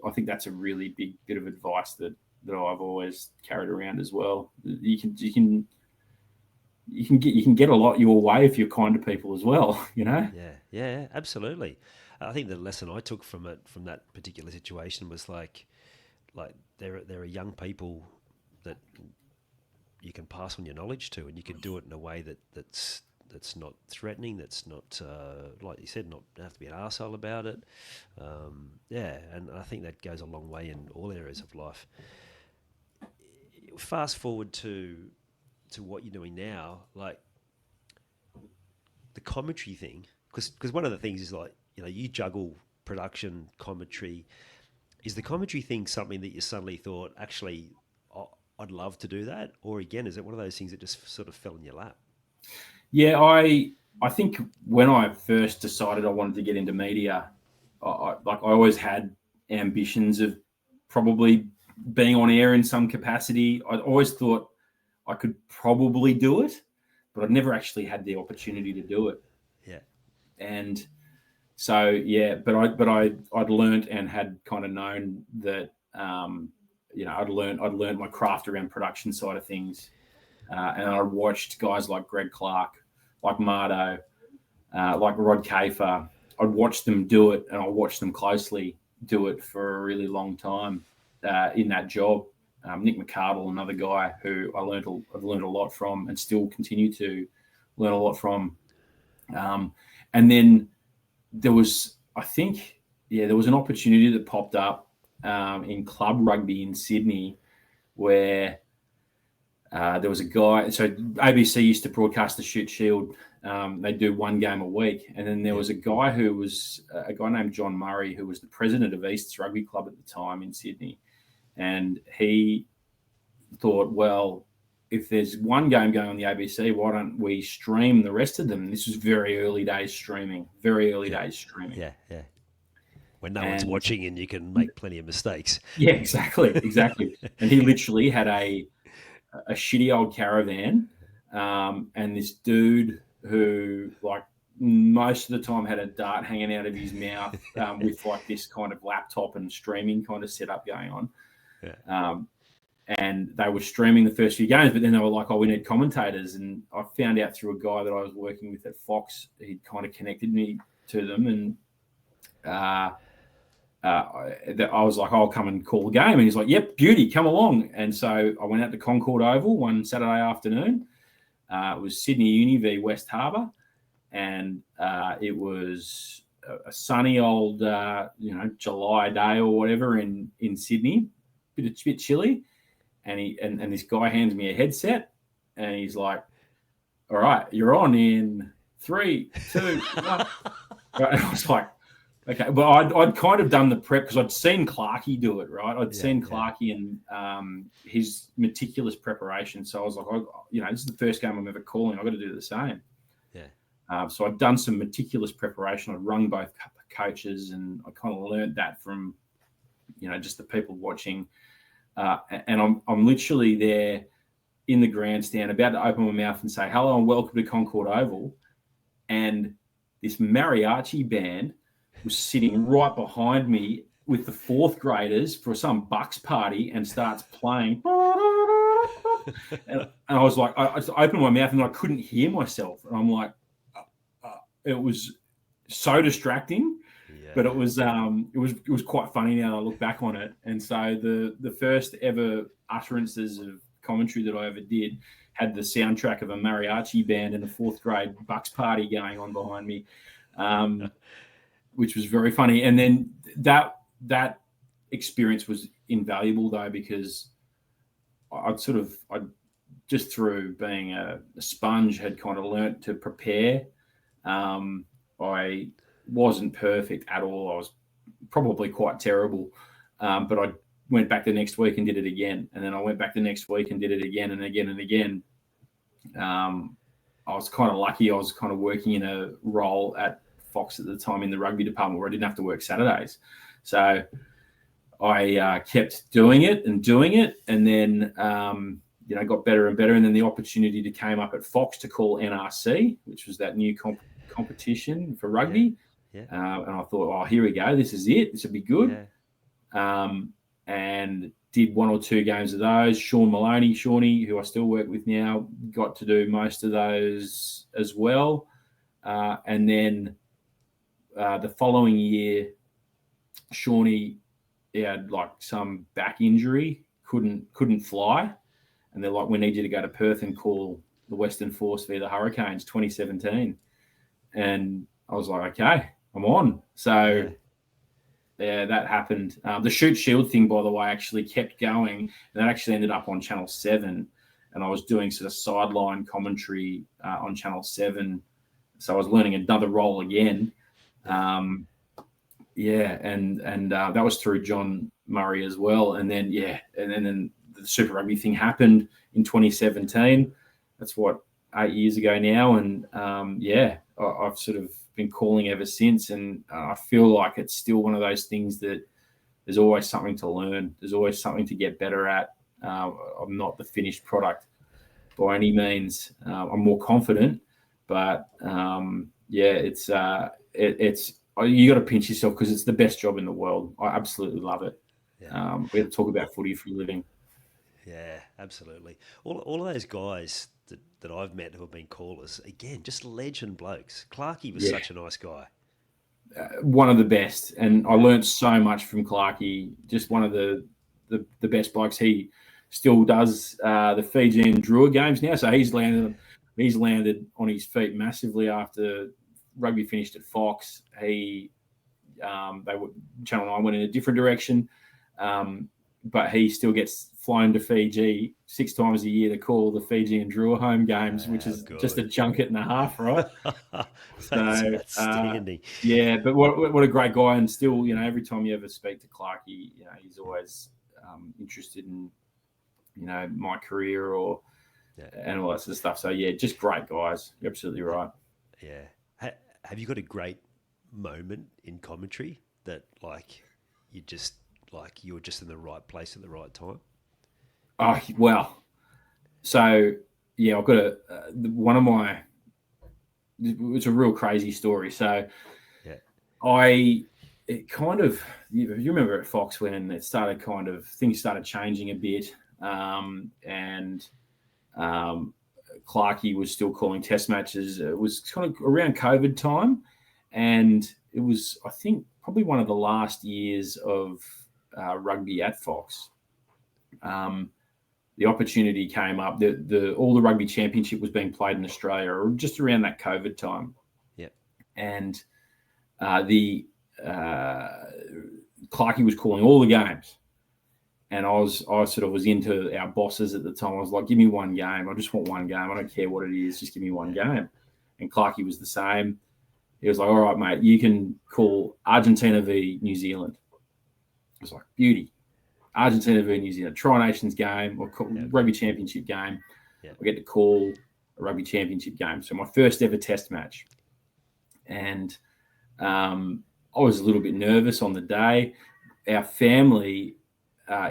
big bit of advice that I've always carried around as well. You can get a lot your way if you're kind to people as well, Yeah, absolutely. I think the lesson I took from that particular situation was like there are young people that you can pass on your knowledge to, and you can do it in a way that's not threatening, that's not like you said, not have to be an arsehole about it. And I think that goes a long way in all areas of life. Fast forward to what you're doing now, like the commentary thing, because one of the things is like, you juggle production, commentary. Is the commentary thing something that you suddenly thought, actually, I'd love to do that? Or again, is it one of those things that just sort of fell in your lap? Yeah, I think when I first decided I wanted to get into media, I always had ambitions of probably being on air in some capacity. I always thought I could probably do it, but I'd never actually had the opportunity to do it. Yeah. And so, yeah, but I'd learnt and had kind of known that, I'd learned my craft around production side of things. And I watched guys like Greg Clark, like Mardo, like Rod Kafer. I'd watch them do it, and I watched them closely do it for a really long time in that job. Nick McCardle, another guy who I've learned a lot from, and still continue to learn a lot from. And then there was an opportunity that popped up in club rugby in Sydney where there was a guy. So ABC used to broadcast the Shoot Shield. They do one game a week, and then there was a guy named John Murray, who was the president of East's Rugby Club at the time in Sydney, and he thought, well, if there's one game going on the ABC, why don't we stream the rest of them? And this was very early days streaming. Yeah. When no one's watching and you can make plenty of mistakes. Yeah, exactly. And he literally had a shitty old caravan, and this dude who, like, most of the time had a dart hanging out of his mouth with like this kind of laptop and streaming kind of setup going on. Yeah. And they were streaming the first few games, but then they were like, oh, we need commentators. And I found out through a guy that I was working with at Fox, he'd kind of connected me to them. And I was like, I'll come and call the game. And he's like, yep, beauty, come along. And so I went out to Concord Oval one Saturday afternoon. It was Sydney Uni v West Harbour. And it was a sunny old, July day or whatever in Sydney, bit chilly. And this guy hands me a headset, and he's like, all right, you're on in 3, 2, 1. And I was like, okay. But I'd kind of done the prep because I'd seen Clarkey do it, right? I'd seen Clarkey and his meticulous preparation. So I was like, this is the first game I'm ever calling. I've got to do the same. Yeah. So I'd done some meticulous preparation. I'd rung both coaches, and I kind of learned that from, just the people watching. And I'm literally there in the grandstand, about to open my mouth and say, hello and welcome to Concord Oval. And this mariachi band was sitting right behind me with the fourth graders for some Bucks party and starts playing. And I was like, I opened my mouth and I couldn't hear myself. And I'm like, it was so distracting. Yeah. But it was quite funny now that I look back on it. And so the first ever utterances of commentary that I ever did had the soundtrack of a mariachi band and a fourth grade Bucks party going on behind me, which was very funny. And then that experience was invaluable though, because I just through being a sponge had kind of learnt to prepare. I wasn't perfect at all. I was probably quite terrible, but I went back the next week and did it again. And then I went back the next week and did it again and again and again. I was kind of lucky. I was kind of working in a role at Fox at the time in the rugby department where I didn't have to work Saturdays. So I kept doing it. And then, got better and better. And then the opportunity came up at Fox to call NRC, which was that new competition for rugby. Yeah. And I thought, oh, here we go. This is it. This will be good. Yeah. And did 1 or 2 games of those. Shawnee, who I still work with now, got to do most of those as well. And then the following year, Shawnee had like some back injury, couldn't fly. And they're like, we need you to go to Perth and call the Western Force via the Hurricanes 2017. And I was like, okay, I'm on. So yeah, that happened. The Shoot Shield thing, by the way, actually kept going. And that actually ended up on Channel 7. And I was doing sort of sideline commentary on Channel 7. So I was learning another role again. And that was through John Murray as well. And then, and then the Super Rugby thing happened in 2017. That's 8 years ago now. And I've sort of been calling ever since. And I feel like it's still one of those things that there's always something to learn. There's always something to get better at. I'm not the finished product. by any means. I'm more confident, but it's you got to pinch yourself because it's the best job in the world. I absolutely love it. Yeah. We have to talk about footy for a living. Yeah, absolutely. All of those guys that I've met who have been callers, again, just legend blokes. Clarkey was such a nice guy. One of the best, and I learnt so much from Clarkey. Just one of the best blokes. He still does the Fijian Drua games now, so he's landed on his feet massively after rugby finished at Fox. Channel 9 went in a different direction, but he still gets flown to Fiji 6 times a year to call the Fijian Drua home games, which is just a junket and a half, right? That's outstanding. But what a great guy, and still, every time you ever speak to Clarkey, he's always interested in, my career and all that sort of stuff. So just great guys. You're absolutely right. Yeah. Have you got a great moment in commentary that you were just in the right place at the right time? Oh well, so I've got one of my. It's a real crazy story. So, you remember at Fox when it started things started changing a bit, and Clarkey was still calling test matches. It was kind of around COVID time, and it was, I think, probably one of the last years of rugby at Fox. The opportunity came up. All the rugby championship was being played in Australia just around that COVID time. Yeah. And Clarkey was calling all the games. And I sort of was into our bosses at the time. I was like, give me one game. I just want one game. I don't care what it is. Just give me one game. And Clarkey was the same. He was like, all right, mate, you can call Argentina v New Zealand. I was like, beauty. Argentina v New Zealand, Tri-Nations game or rugby championship game. I get to call a rugby championship game. So my first ever test match. And I was a little bit nervous on the day. Our family,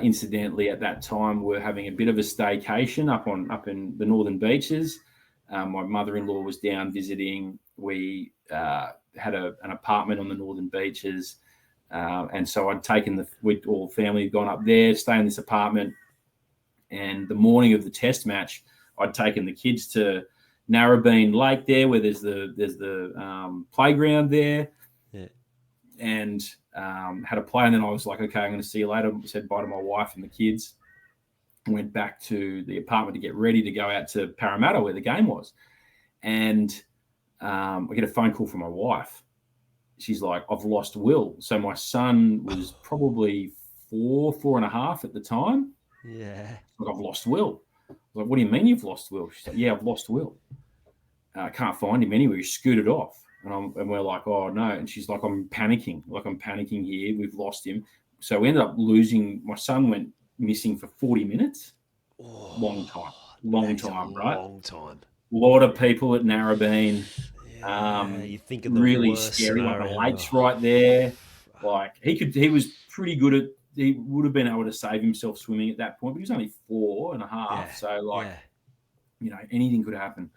incidentally, at that time, were having a bit of a staycation up in the Northern Beaches. My mother-in-law was down visiting. We had an apartment on the Northern Beaches. And so I'd taken all family had gone up there, stay in this apartment. And the morning of the test match, I'd taken the kids to Narrabeen Lake there, where there's the playground there, and had a play. And then I was like, okay, I'm going to see you later. I said bye to my wife and the kids. Went back to the apartment to get ready to go out to Parramatta where the game was. And I get a phone call from my wife. She's like, I've lost Will. So my son was probably 4.5 at the time. Yeah. Like, I've lost Will. I was like, what do you mean you've lost Will? She's like, yeah, I've lost Will. I can't find him anywhere. He's scooted off. And we're like, oh, no. And she's like, I'm panicking. I'm panicking here. We've lost him. So we ended up losing. My son went missing for 40 minutes. Long time, right? Long time. A lot of people at Narrabeen. You're thinking the really worst scary. scenario. Like the lake's right there. Like he was pretty good at. He would have been able to save himself swimming at that point, but he was only 4.5. So anything could happen.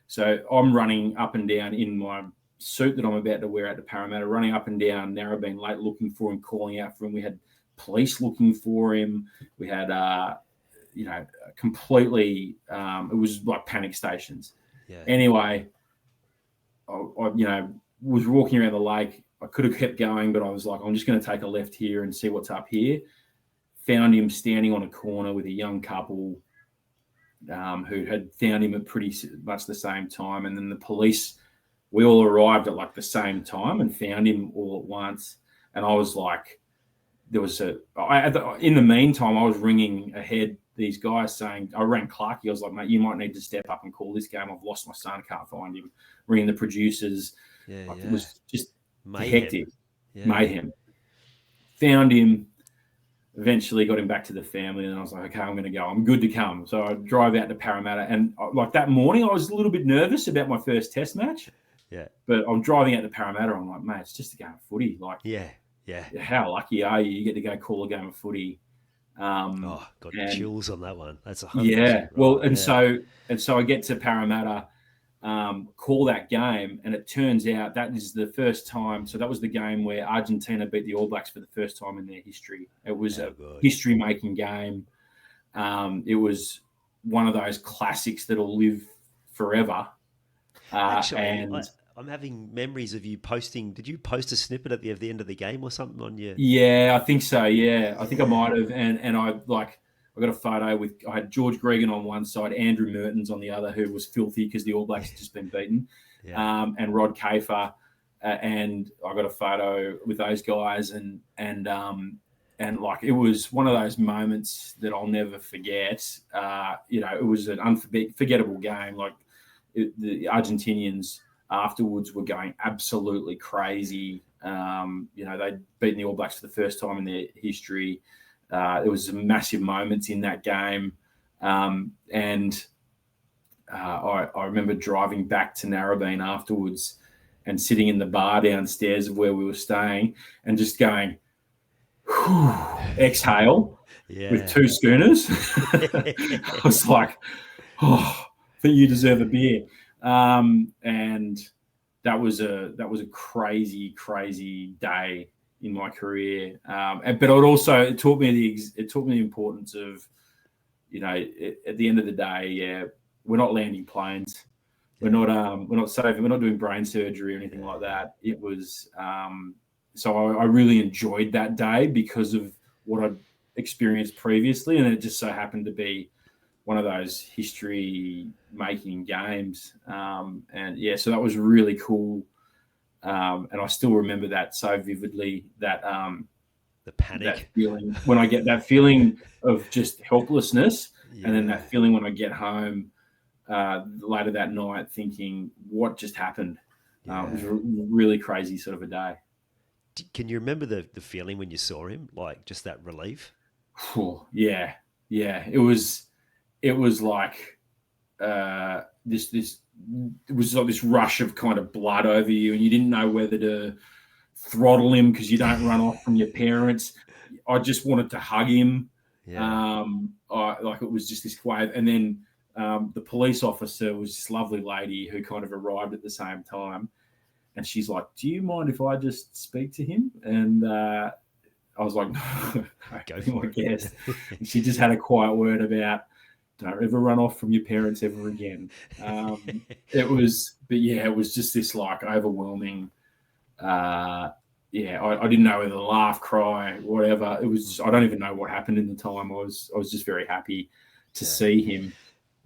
So I'm running up and down in my suit that I'm about to wear out to Parramatta, running up and down Narrabeen Lake looking for him, calling out for him. We had police looking for him. We had completely. It was like panic stations. Yeah. Anyway. I was walking around the lake. I could have kept going, but I was like, I'm just going to take a left here and see what's up here. Found him standing on a corner with a young couple who had found him at pretty much the same time. And then the police, we all arrived at like the same time and found him all at once. And I was like, in the meantime, I was ringing ahead these guys saying, I rang Clarkey. I was like, mate, you might need to step up and call this game. I've lost my son. Can't find him. Ringing the producers. It was just hectic. Mayhem. Found him. Eventually got him back to the family. And I was like, okay, I'm going to go. I'm good to come. So I drive out to Parramatta. And like that morning, I was a little bit nervous about my first test match. Yeah. But I'm driving out to Parramatta. I'm like, mate, it's just a game of footy. Like, yeah. How lucky are you? You get to go call a game of footy. Got And chills on that one. That's 100% yeah, well, right. and Yeah. so I get to Parramatta, call that game, and it turns out that is the first time. So that was the game where Argentina beat the All Blacks for the first time in their history. It was Oh, a good. history-making game. It was one of those classics that'll live forever. Actually, And I'm having memories of you posting. Did you post a snippet at the end of the game or something on your? yeah, I think so. Yeah, I think I Yeah. might have. And I got a photo with, I had George Gregan on one side, Andrew Mertens on the other, who was filthy because the All Blacks had just been beaten, Yeah. and Rod Kafer, and I got a photo with those guys, and like it was one of those moments that I'll never forget. It was an unforgettable game. Like the Argentinians afterwards were going absolutely crazy. They'd beaten the All Blacks for the first time in their history. There was some massive moments in that game. And I remember driving back to Narrabeen afterwards and sitting in the bar downstairs of where we were staying and just going, exhale with Yeah. two schooners. I was like, I think you deserve a beer. And that was a crazy day in my career. But it taught me the importance of, at the end of the day, yeah, we're not landing planes. We're not saving. We're not doing brain surgery or anything like that. It was so I really enjoyed that day because of what I'd experienced previously, and it just so happened to be one of those history-making games. And yeah, so that was really cool. And I still remember that so vividly. The That panic. feeling when I get that feeling of just helplessness, and then Yeah. that feeling when I get home later that night, thinking, "What just happened?" It was Yeah. a really crazy sort of a day. Can you remember the feeling when you saw him? Like just that relief? Yeah, yeah. It was like this. It was like this rush of kind of blood over you, and you didn't know whether to throttle him because you don't run off from your parents. I just wanted to hug him. Yeah. Like it was just this wave, and then the police officer was this lovely lady who kind of arrived at the same time, and she's like, "Do you mind if I just speak to him?" And I was like, "No, Go be my for it. guest." And she just had a quiet word about, "Don't ever run off from your parents ever again." But yeah, it was just this like overwhelming. I didn't know whether to laugh, cry, whatever. It was. I don't even know what happened in the time. I was just very happy to Yeah. see him,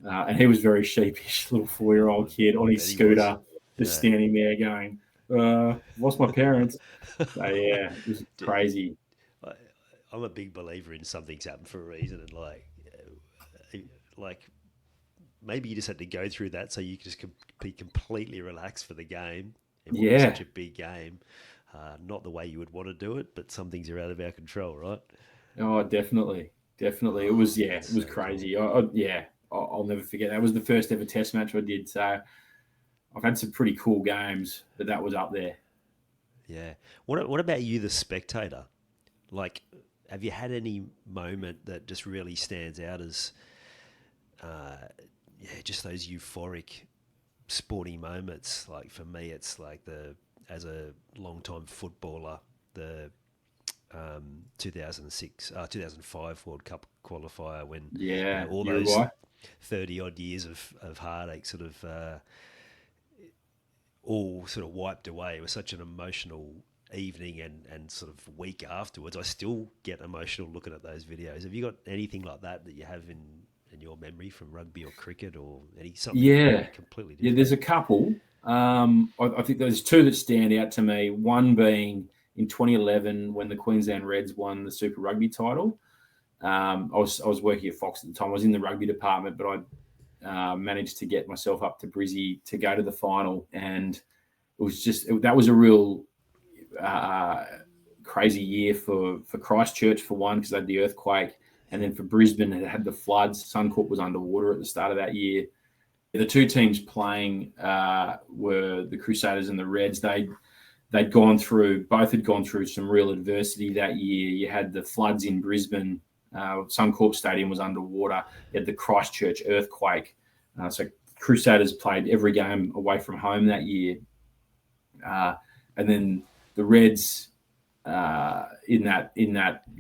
and he was very sheepish, little 4-year-old kid on I his bet he was. scooter, just Yeah. standing there going, "Lost my parents." So yeah, it was crazy. I, I'm a big believer in something's happened for a reason, and like maybe you just had to go through that so you could just be completely relaxed for the game in what was such Yeah. a big game. Not the way you would want to do it, but some things are out of our control, right? Oh, definitely, definitely. It Oh, was, yeah, that's it was so cool. crazy. Yeah, I'll never forget. That was the first ever Test match I did. So I've had some pretty cool games, but that was up there. Yeah. What about you, the spectator? Like, have you had any moment that just really stands out as, uh, yeah, just those euphoric sporting moments? Like for me, it's like as a long-time footballer, the 2006, 2005 World Cup qualifier when Yeah, all those Uruguay. 30 odd years of heartache sort of all sort of wiped away. It was such an emotional evening and sort of week afterwards. I still get emotional looking at those videos. Have you got anything like that you have in your memory from rugby or cricket or something Yeah, completely yeah. different? There's a couple. I think there's two that stand out to me. One being in 2011 when the Queensland Reds won the Super Rugby title. I was working at Fox at the time. I was in the rugby department, but I managed to get myself up to Brizzy to go to the final, and that was a real uh, crazy year for Christchurch for one because they had the earthquake, and Yeah. then for Brisbane it had the floods. Suncorp was underwater at the start of that year. The two teams playing were the Crusaders and the Reds. Both had gone through some real adversity that year. You had the floods in Brisbane Suncorp Stadium was underwater. You had the Christchurch earthquake. So Crusaders played every game away from home that year. And then the Reds in that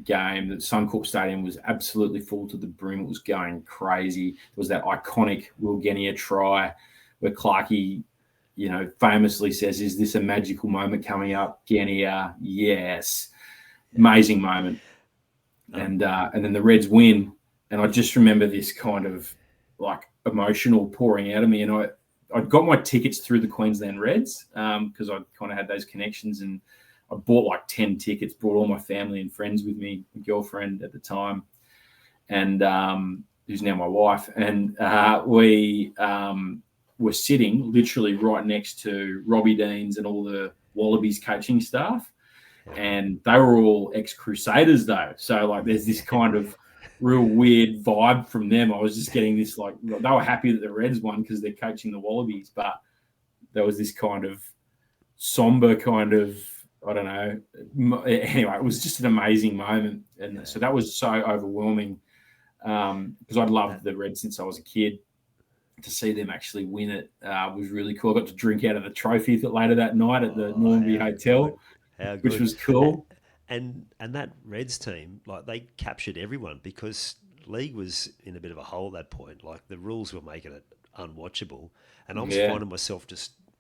game, the Suncorp Stadium was absolutely full to the brim. It was going crazy. There was that iconic Will Genia try where Clarkey, famously says, "Is this a magical moment coming up?" Genia, yes. Amazing moment. And then the Reds win. And I just remember this kind of like emotional pouring out of me. And I got my tickets through the Queensland Reds because I kind of had those connections, and I bought like 10 tickets, brought all my family and friends with me, my girlfriend at the time, and who's now my wife. And we were sitting literally right next to Robbie Deans and all the Wallabies coaching staff. And they were all ex-Crusaders though. So like there's this kind of real weird vibe from them. I was just getting this like, they were happy that the Reds won because they're coaching the Wallabies, but there was this kind of somber kind of, I don't know. Anyway, it was just an amazing moment. And so that was so overwhelming because I'd loved the Reds since I was a kid. To see them actually win it was really cool. I got to drink out of the trophy later that night at the Normanby Hotel, which was cool. And that Reds team, like they captured everyone because league was in a bit of a hole at that point. Like the rules were making it unwatchable. And I was finding myself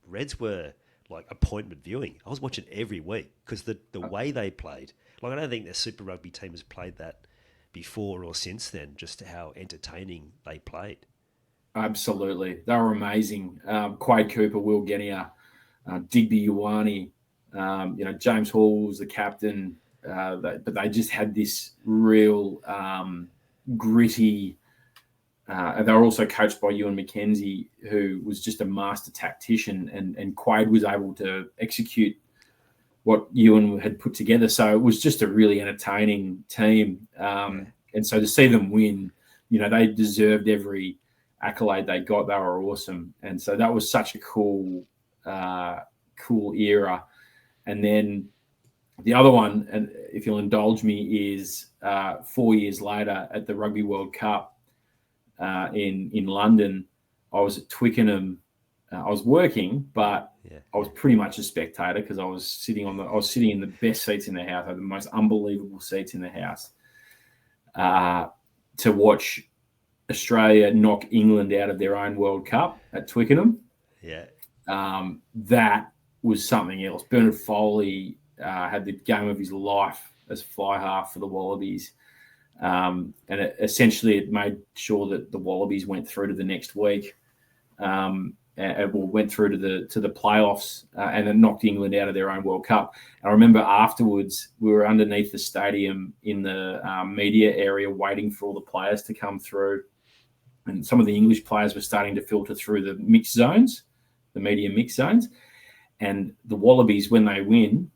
Reds were like appointment viewing. I was watching every week because the way they played, like I don't think their Super Rugby team has played that before or since then, just how entertaining they played. Absolutely. They were amazing. Quade Cooper, Will Genia, Digby Ioane, James Hall was the captain, but they just had this real gritty. They were also coached by Ewan McKenzie, who was just a master tactician, and Quade was able to execute what Ewan had put together. So it was just a really entertaining team. And so to see them win, they deserved every accolade they got. They were awesome. And so that was such a cool era. And then the other one, and if you'll indulge me, is 4 years later at the Rugby World Cup in London. I was at Twickenham. I was working, but I was pretty much a spectator because I was sitting in the best seats in the house. I had the most unbelievable seats in the house to watch Australia knock England out of their own World Cup at Twickenham. That was something else. Bernard Foley had the game of his life as fly half for the Wallabies. And it made sure that the Wallabies went through to the next week, went through to the playoffs, and it knocked England out of their own World Cup. And I remember afterwards we were underneath the stadium in the media area waiting for all the players to come through, and some of the English players were starting to filter through the mixed zones, the media mixed zones, and the Wallabies, when they win,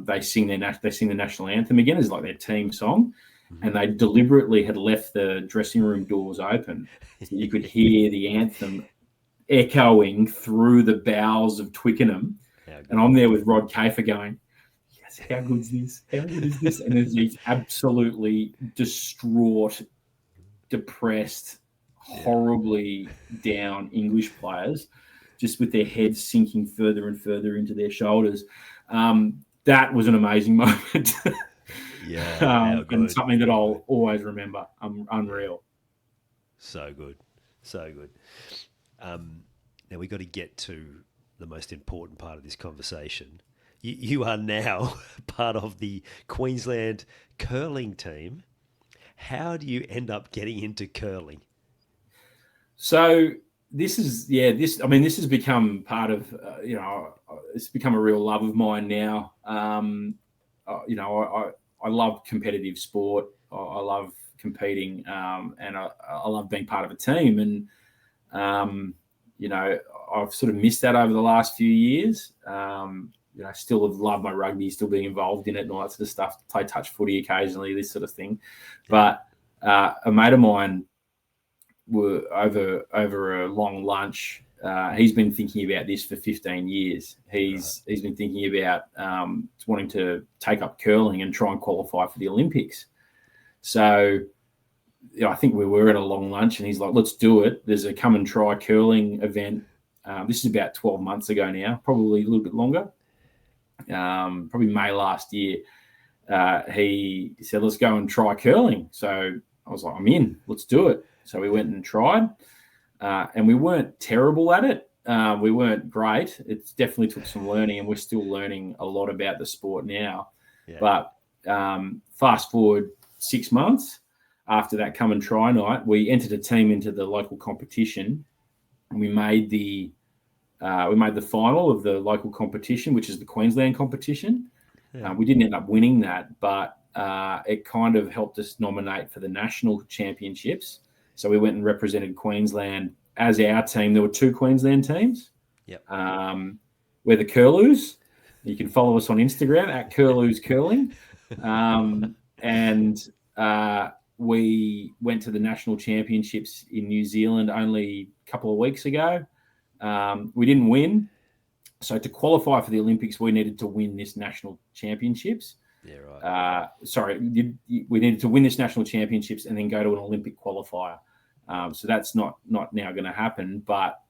they sing the national anthem again as like their team song. And they deliberately had left the dressing room doors open so you could hear the anthem echoing through the bowels of Twickenham. And I'm there with Rod Kafer going, yes, how good is this? How good is this? And there's these absolutely distraught, depressed, horribly down English players just with their heads sinking further and further into their shoulders. That was an amazing moment. And something that I'll always remember. Unreal. So good. Now we got to get to the most important part of this conversation. You are now part of the Queensland curling team. How do you end up getting into curling? So this has become part of it's become a real love of mine now. I love competitive sport. I love competing, and I love being part of a team. And I've sort of missed that over the last few years. I still have loved my rugby, still being involved in it and all that sort of stuff. Play touch footy occasionally, this sort of thing. But a mate of mine were over a long lunch. He's been thinking about this for 15 years. He's been thinking about wanting to take up curling and try and qualify for the Olympics. So I think we were at a long lunch, and he's like, "Let's do it. There's a come and try curling event." This is about 12 months ago now, probably a little bit longer. Probably May last year. He said, "Let's go and try curling." So I was like, "I'm in. Let's do it." So we went and tried, and we weren't terrible at it. We weren't great. It definitely took some learning, and we're still learning a lot about the sport now. Yeah. But fast forward 6 months after that come and try night, we entered a team into the local competition, and we made the final of the local competition, which is the Queensland competition. Yeah. We didn't end up winning that, but it kind of helped us nominate for the national championships. So we went and represented Queensland as our team. There were 2 Queensland teams. Yep. We're the Curlews. You can follow us on Instagram at Curlews Curling. And we went to the national championships in New Zealand only a couple of weeks ago. We didn't win. So to qualify for the Olympics, we needed to win this national championships. Yeah, right. We needed to win this national championships and then go to an Olympic qualifier. So that's not now going to happen. But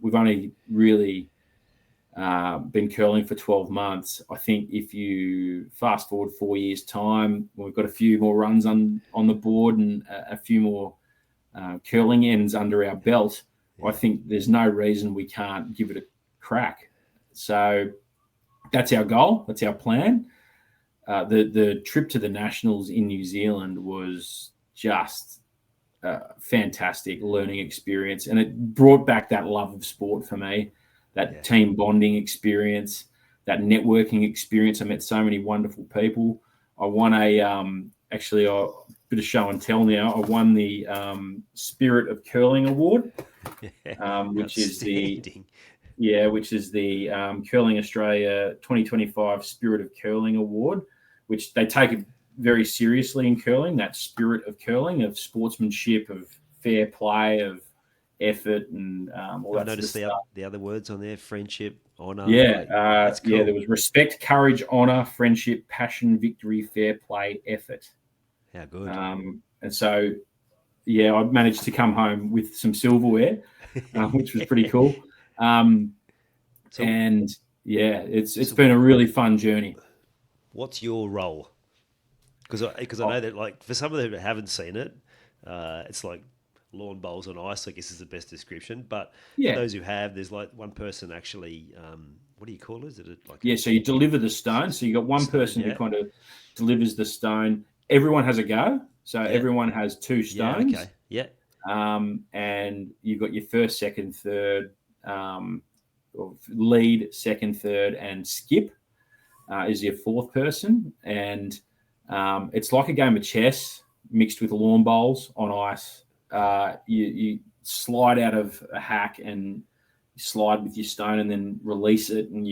we've only really been curling for 12 months. I think if you fast forward 4 years' time, we've got a few more runs on the board and a few more curling ends under our belt. Yeah. I think there's no reason we can't give it a crack. So that's our goal. That's our plan. The trip to the Nationals in New Zealand was just a fantastic learning experience, and it brought back that love of sport for me, that team bonding experience, that networking experience. I met so many wonderful people. I won a bit of show and tell now. I won the Spirit of Curling Award, which is the Curling Australia 2025 Spirit of Curling Award, which they take it very seriously in curling, that spirit of curling, of sportsmanship, of fair play, of effort, and all that. I noticed the other words on there: friendship, honour. Yeah, that's cool. Yeah, there was respect, courage, honour, friendship, passion, victory, fair play, effort. How good. And so, yeah, I managed to come home with some silverware, which was pretty cool. And yeah, it's been a really fun journey. What's your role? Because I know that, like, for some of them that haven't seen it, it's like lawn bowls on ice, I guess is the best description. But for those who have, there's like one person actually, what do you call it? Is it like so you deliver the stone. So you got one person who kind of delivers the stone. Everyone has a go. So everyone has 2 stones. Yeah, okay. Yeah. And you've got your first, second, third, lead, second, third, and skip is your 4th person. And it's like a game of chess mixed with lawn bowls on ice. You slide out of a hack and slide with your stone and then release it, and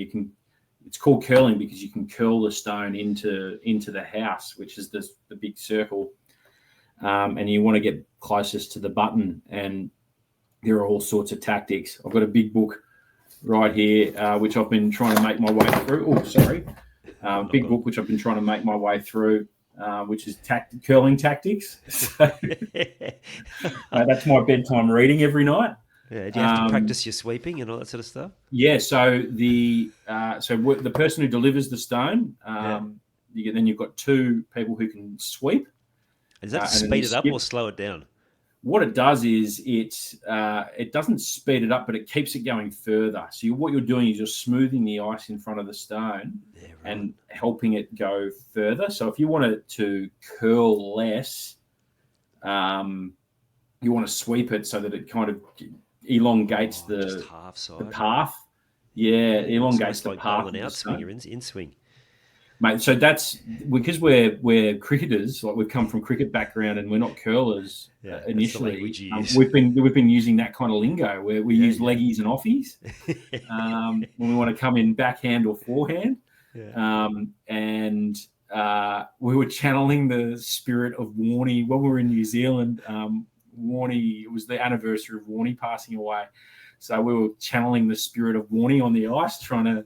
it's called curling because you can curl the stone into the house, which is the big circle. And you want to get closest to the button, and there are all sorts of tactics. I've got a big book right here, which I've been trying to make my way through. Big book which I've been trying to make my way through, which is curling tactics. So, that's my bedtime reading every night. Yeah, do you have to practice your sweeping and all that sort of stuff? Yeah, so the person who delivers the stone, then you've got 2 people who can sweep. Does that speed it up or slow it down? What it does is it doesn't speed it up, but it keeps it going further. So what you're doing is you're smoothing the ice in front of the stone and helping it go further. So if you want it to curl less, you want to sweep it so that it kind of elongates the path. Yeah, elongates the path. Like out swing or in swing. Mate, so that's because we're cricketers, like we've come from cricket background and we're not curlers initially. We've been using that kind of lingo where we use leggies and offies when we want to come in backhand or forehand. Yeah. And we were channeling the spirit of Warnie when we were in New Zealand. Warnie, it was the anniversary of Warnie passing away. So we were channeling the spirit of Warnie on the ice, trying to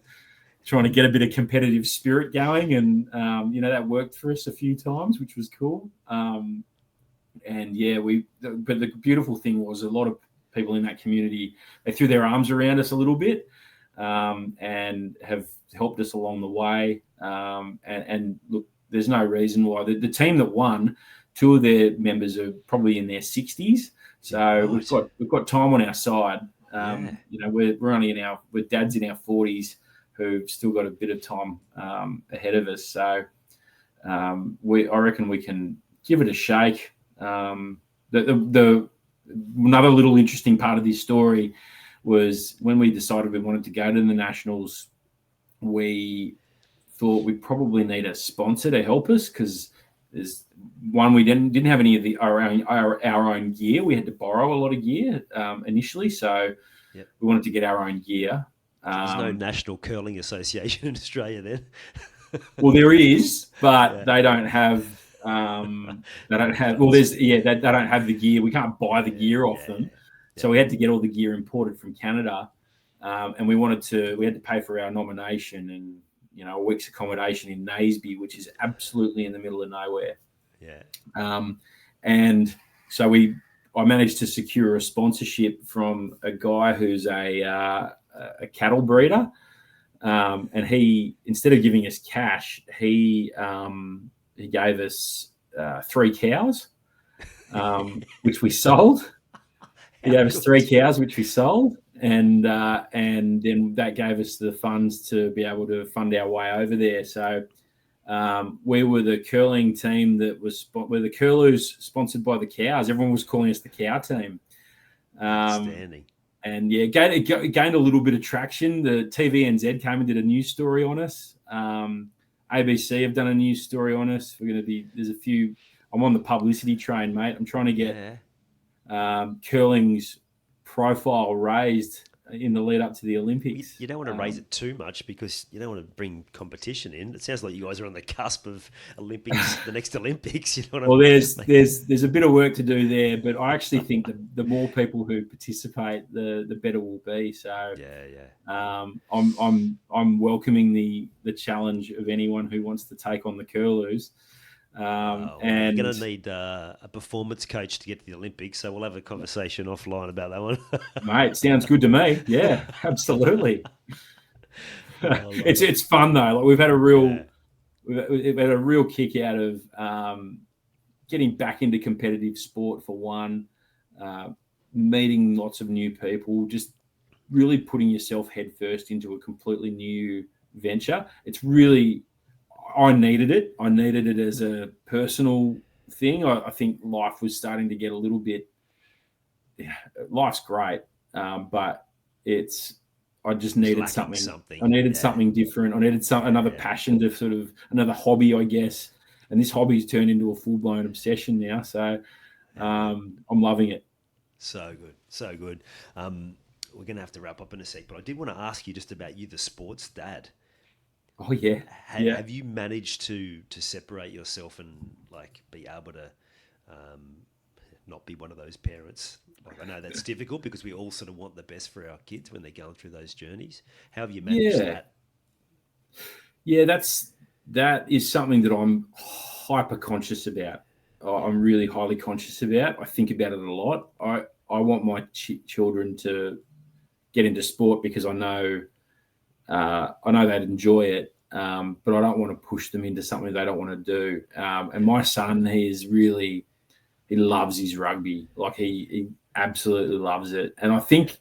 trying to get a bit of competitive spirit going, and that worked for us a few times, which was cool. And yeah, but the beautiful thing was a lot of people in that community, they threw their arms around us a little bit, and have helped us along the way. And look, there's no reason why the team that won, 2 of their members are probably in their 60s, so Right. we've got time on our side. Yeah. We're only we're dads in our 40s who've still got a bit of time ahead of us. So I reckon we can give it a shake. The another little interesting part of this story was when we decided we wanted to go to the Nationals, we thought we probably need a sponsor to help us, because there's one, we didn't have any of our own gear. We had to borrow a lot of gear initially, so Yep. we wanted to get our own gear. There's no National Curling Association in Australia then. Well, there is, but Yeah. they don't have. They don't have. Well, they don't have the gear. We can't buy the gear off them, so we had to get all the gear imported from Canada, and we had to pay for our nomination and a week's accommodation in Naseby, which is absolutely in the middle of nowhere. Yeah. And so I managed to secure a sponsorship from a guy who's a cattle breeder. And he, instead of giving us cash, he gave us 3 cows, which we sold. He gave us 3 cows, which we sold, and then that gave us the funds to be able to fund our way over there. So we were the curling team we're the curlews sponsored by the cows. Everyone was calling us the cow team. Outstanding. And yeah, gained a little bit of traction. The TVNZ came and did a news story on us. ABC have done a news story on us. There's a few. I'm on the publicity train, mate. I'm trying to get curling's profile raised in the lead up to the Olympics. You don't want to raise it too much because you don't want to bring competition in. It sounds like you guys are on the cusp of Olympics, the next Olympics. You know what well, I mean? there's a bit of work to do there, but I actually think the more people who participate, the better we'll be. So I'm welcoming the challenge of anyone who wants to take on the curlews. And you're going to need a performance coach to get to the Olympics, so we'll have a conversation offline about that one. Mate, sounds good to me. Yeah, absolutely. It's fun though. Like we've had a real kick out of getting back into competitive sport for one, meeting lots of new people, just really putting yourself headfirst into a completely new venture. It's really. I needed it. I needed it as a personal thing. I think life was starting to get a little bit. Yeah, life's great, but I just needed something. I needed something different. I needed another passion to sort of another hobby, I guess. And this hobby's turned into a full blown obsession now. So I'm loving it. So good, so good. We're going to have to wrap up in a sec, but I did want to ask you just about you, the sports dad. Oh yeah. Have you managed to separate yourself and like be able to not be one of those parents? Like I know that's difficult because we all sort of want the best for our kids when they're going through those journeys. How have you managed that? Yeah, that is something that I'm hyper conscious about. I'm really highly conscious about. I think about it a lot. I want my children to get into sport because I know they'd enjoy it, but I don't want to push them into something they don't want to do. And my son, he loves his rugby. Like he absolutely loves it. And I think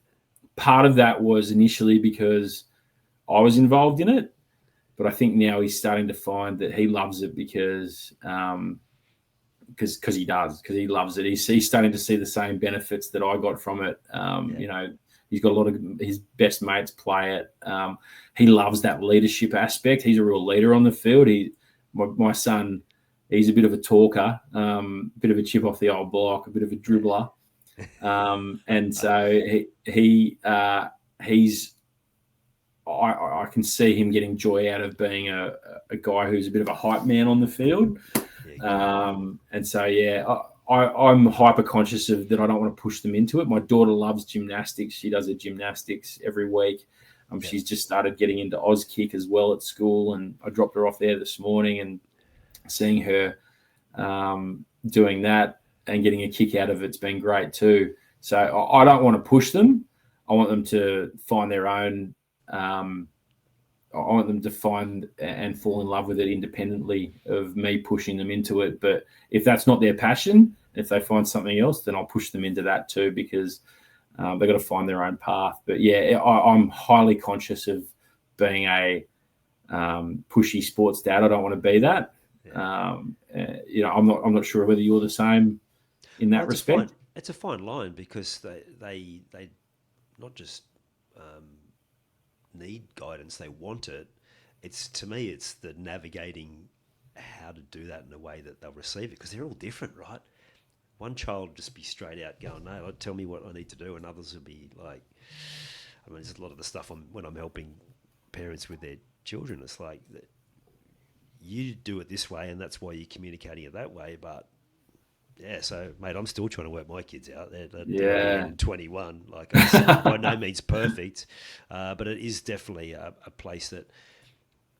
part of that was initially because I was involved in it, but I think now he's starting to find that he loves it because he loves it. He's starting to see the same benefits that I got from it. He's got a lot of his best mates play it. He loves that leadership aspect. He's a real leader on the field. My son, he's a bit of a talker, a bit of a chip off the old block, a bit of a dribbler. And so I can see him getting joy out of being a guy who's a bit of a hype man on the field. And so, I'm hyper conscious of that. I don't want to push them into it. My daughter loves gymnastics. She does her gymnastics every week. She's just started getting into Auskick as well at school, and I dropped her off there this morning, and seeing her doing that and getting a kick out of it's been great too. So I don't want to push them. I want them to find their own. I want them to find and fall in love with it independently of me pushing them into it. But if that's not their passion, if they find something else, then I'll push them into that too, because they've got to find their own path. But yeah, I'm highly conscious of being a pushy sports dad. I don't want to be that. I'm not sure whether you're the same in that respect. It's a fine line, because they not just need guidance, they want it. To me, it's the navigating how to do that in a way that they'll receive it, because they're all different, right? One child will just be straight out going, no, tell me what I need to do, and others will be like, there's a lot of the stuff when I'm helping parents with their children, it's like, you do it this way, and that's why you're communicating it that way. But yeah, so mate, I'm still trying to work my kids out. They're 21. Like, I'm by no means perfect, but it is definitely a place that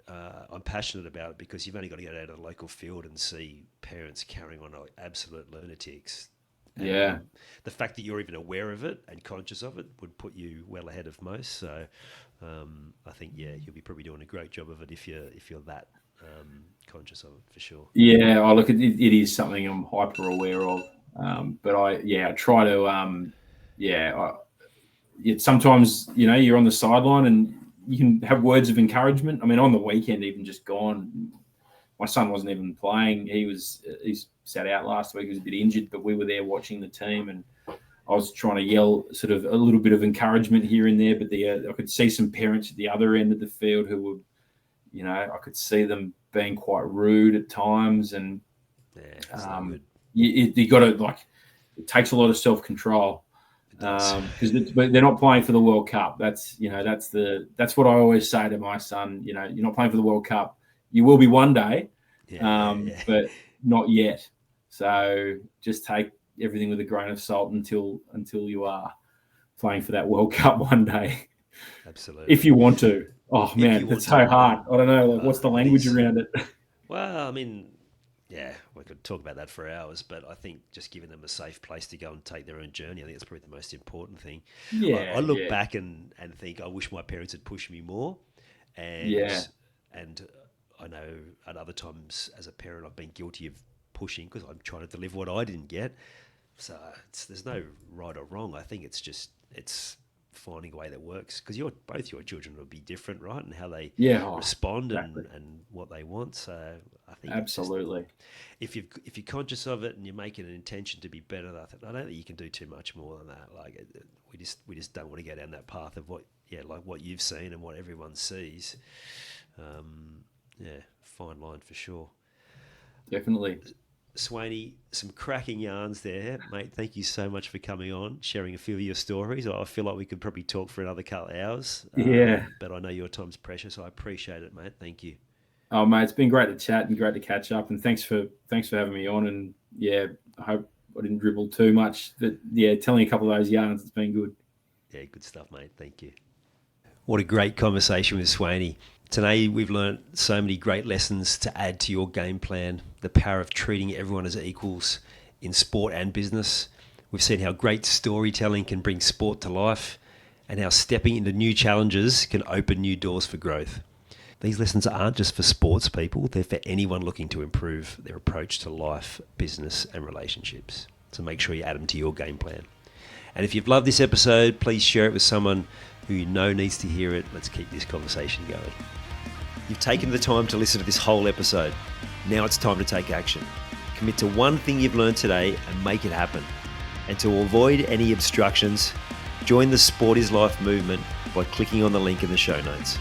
I'm passionate about, because you've only got to go down to the local field and see parents carrying on like absolute lunatics. And the fact that you're even aware of it and conscious of it would put you well ahead of most. So I think you'll be probably doing a great job of it if you're that conscious of it, for sure. Yeah, look, it is something I'm hyper aware of, but I try to sometimes you're on the sideline and you can have words of encouragement. I mean, on the weekend, even just gone, my son wasn't even playing. He's sat out last week. He was a bit injured, but we were there watching the team, and I was trying to yell sort of a little bit of encouragement here and there, but I could see some parents at the other end of the field who were, I could see them being quite rude at times, and you got to, it takes a lot of self-control, because they're not playing for the World Cup. That's what I always say to my son. You're not playing for the World Cup. You will be one day, but not yet. So just take everything with a grain of salt until you are playing for that World Cup one day. Absolutely. If you want to. Oh man, that's so hard. I don't know. What's the language around it? Well, we could talk about that for hours, but I think just giving them a safe place to go and take their own journey, I think that's probably the most important thing. Yeah, I look back and think I wish my parents had pushed me more, and I know at other times as a parent I've been guilty of pushing because I'm trying to deliver what I didn't get. So there's no right or wrong. I think it's finding a way that works, because both your children will be different, right, and how they respond exactly. and what they want. So I think absolutely, if you're conscious of it and you're making an intention to be better, I don't think you can do too much more than that. Like we just don't want to go down that path of what you've seen and what everyone sees. Fine line for sure. Definitely. Swainy, some cracking yarns there, mate. Thank you so much for coming on, sharing a few of your stories. I feel like we could probably talk for another couple of hours. But I know your time's precious, so I appreciate it, mate. Thank you. Oh, mate, it's been great to chat and great to catch up. And thanks for having me on. And I hope I didn't dribble too much. But telling a couple of those yarns, it's been good. Yeah, good stuff, mate. Thank you. What a great conversation with Swainy. Today, we've learned so many great lessons to add to your game plan, the power of treating everyone as equals in sport and business. We've seen how great storytelling can bring sport to life, and how stepping into new challenges can open new doors for growth. These lessons aren't just for sports people, they're for anyone looking to improve their approach to life, business, and relationships. So make sure you add them to your game plan. And if you've loved this episode, please share it with someone who you know needs to hear it. Let's keep this conversation going. You've taken the time to listen to this whole episode. Now it's time to take action. Commit to one thing you've learned today and make it happen. And to avoid any obstructions, join the Sport is Life movement by clicking on the link in the show notes.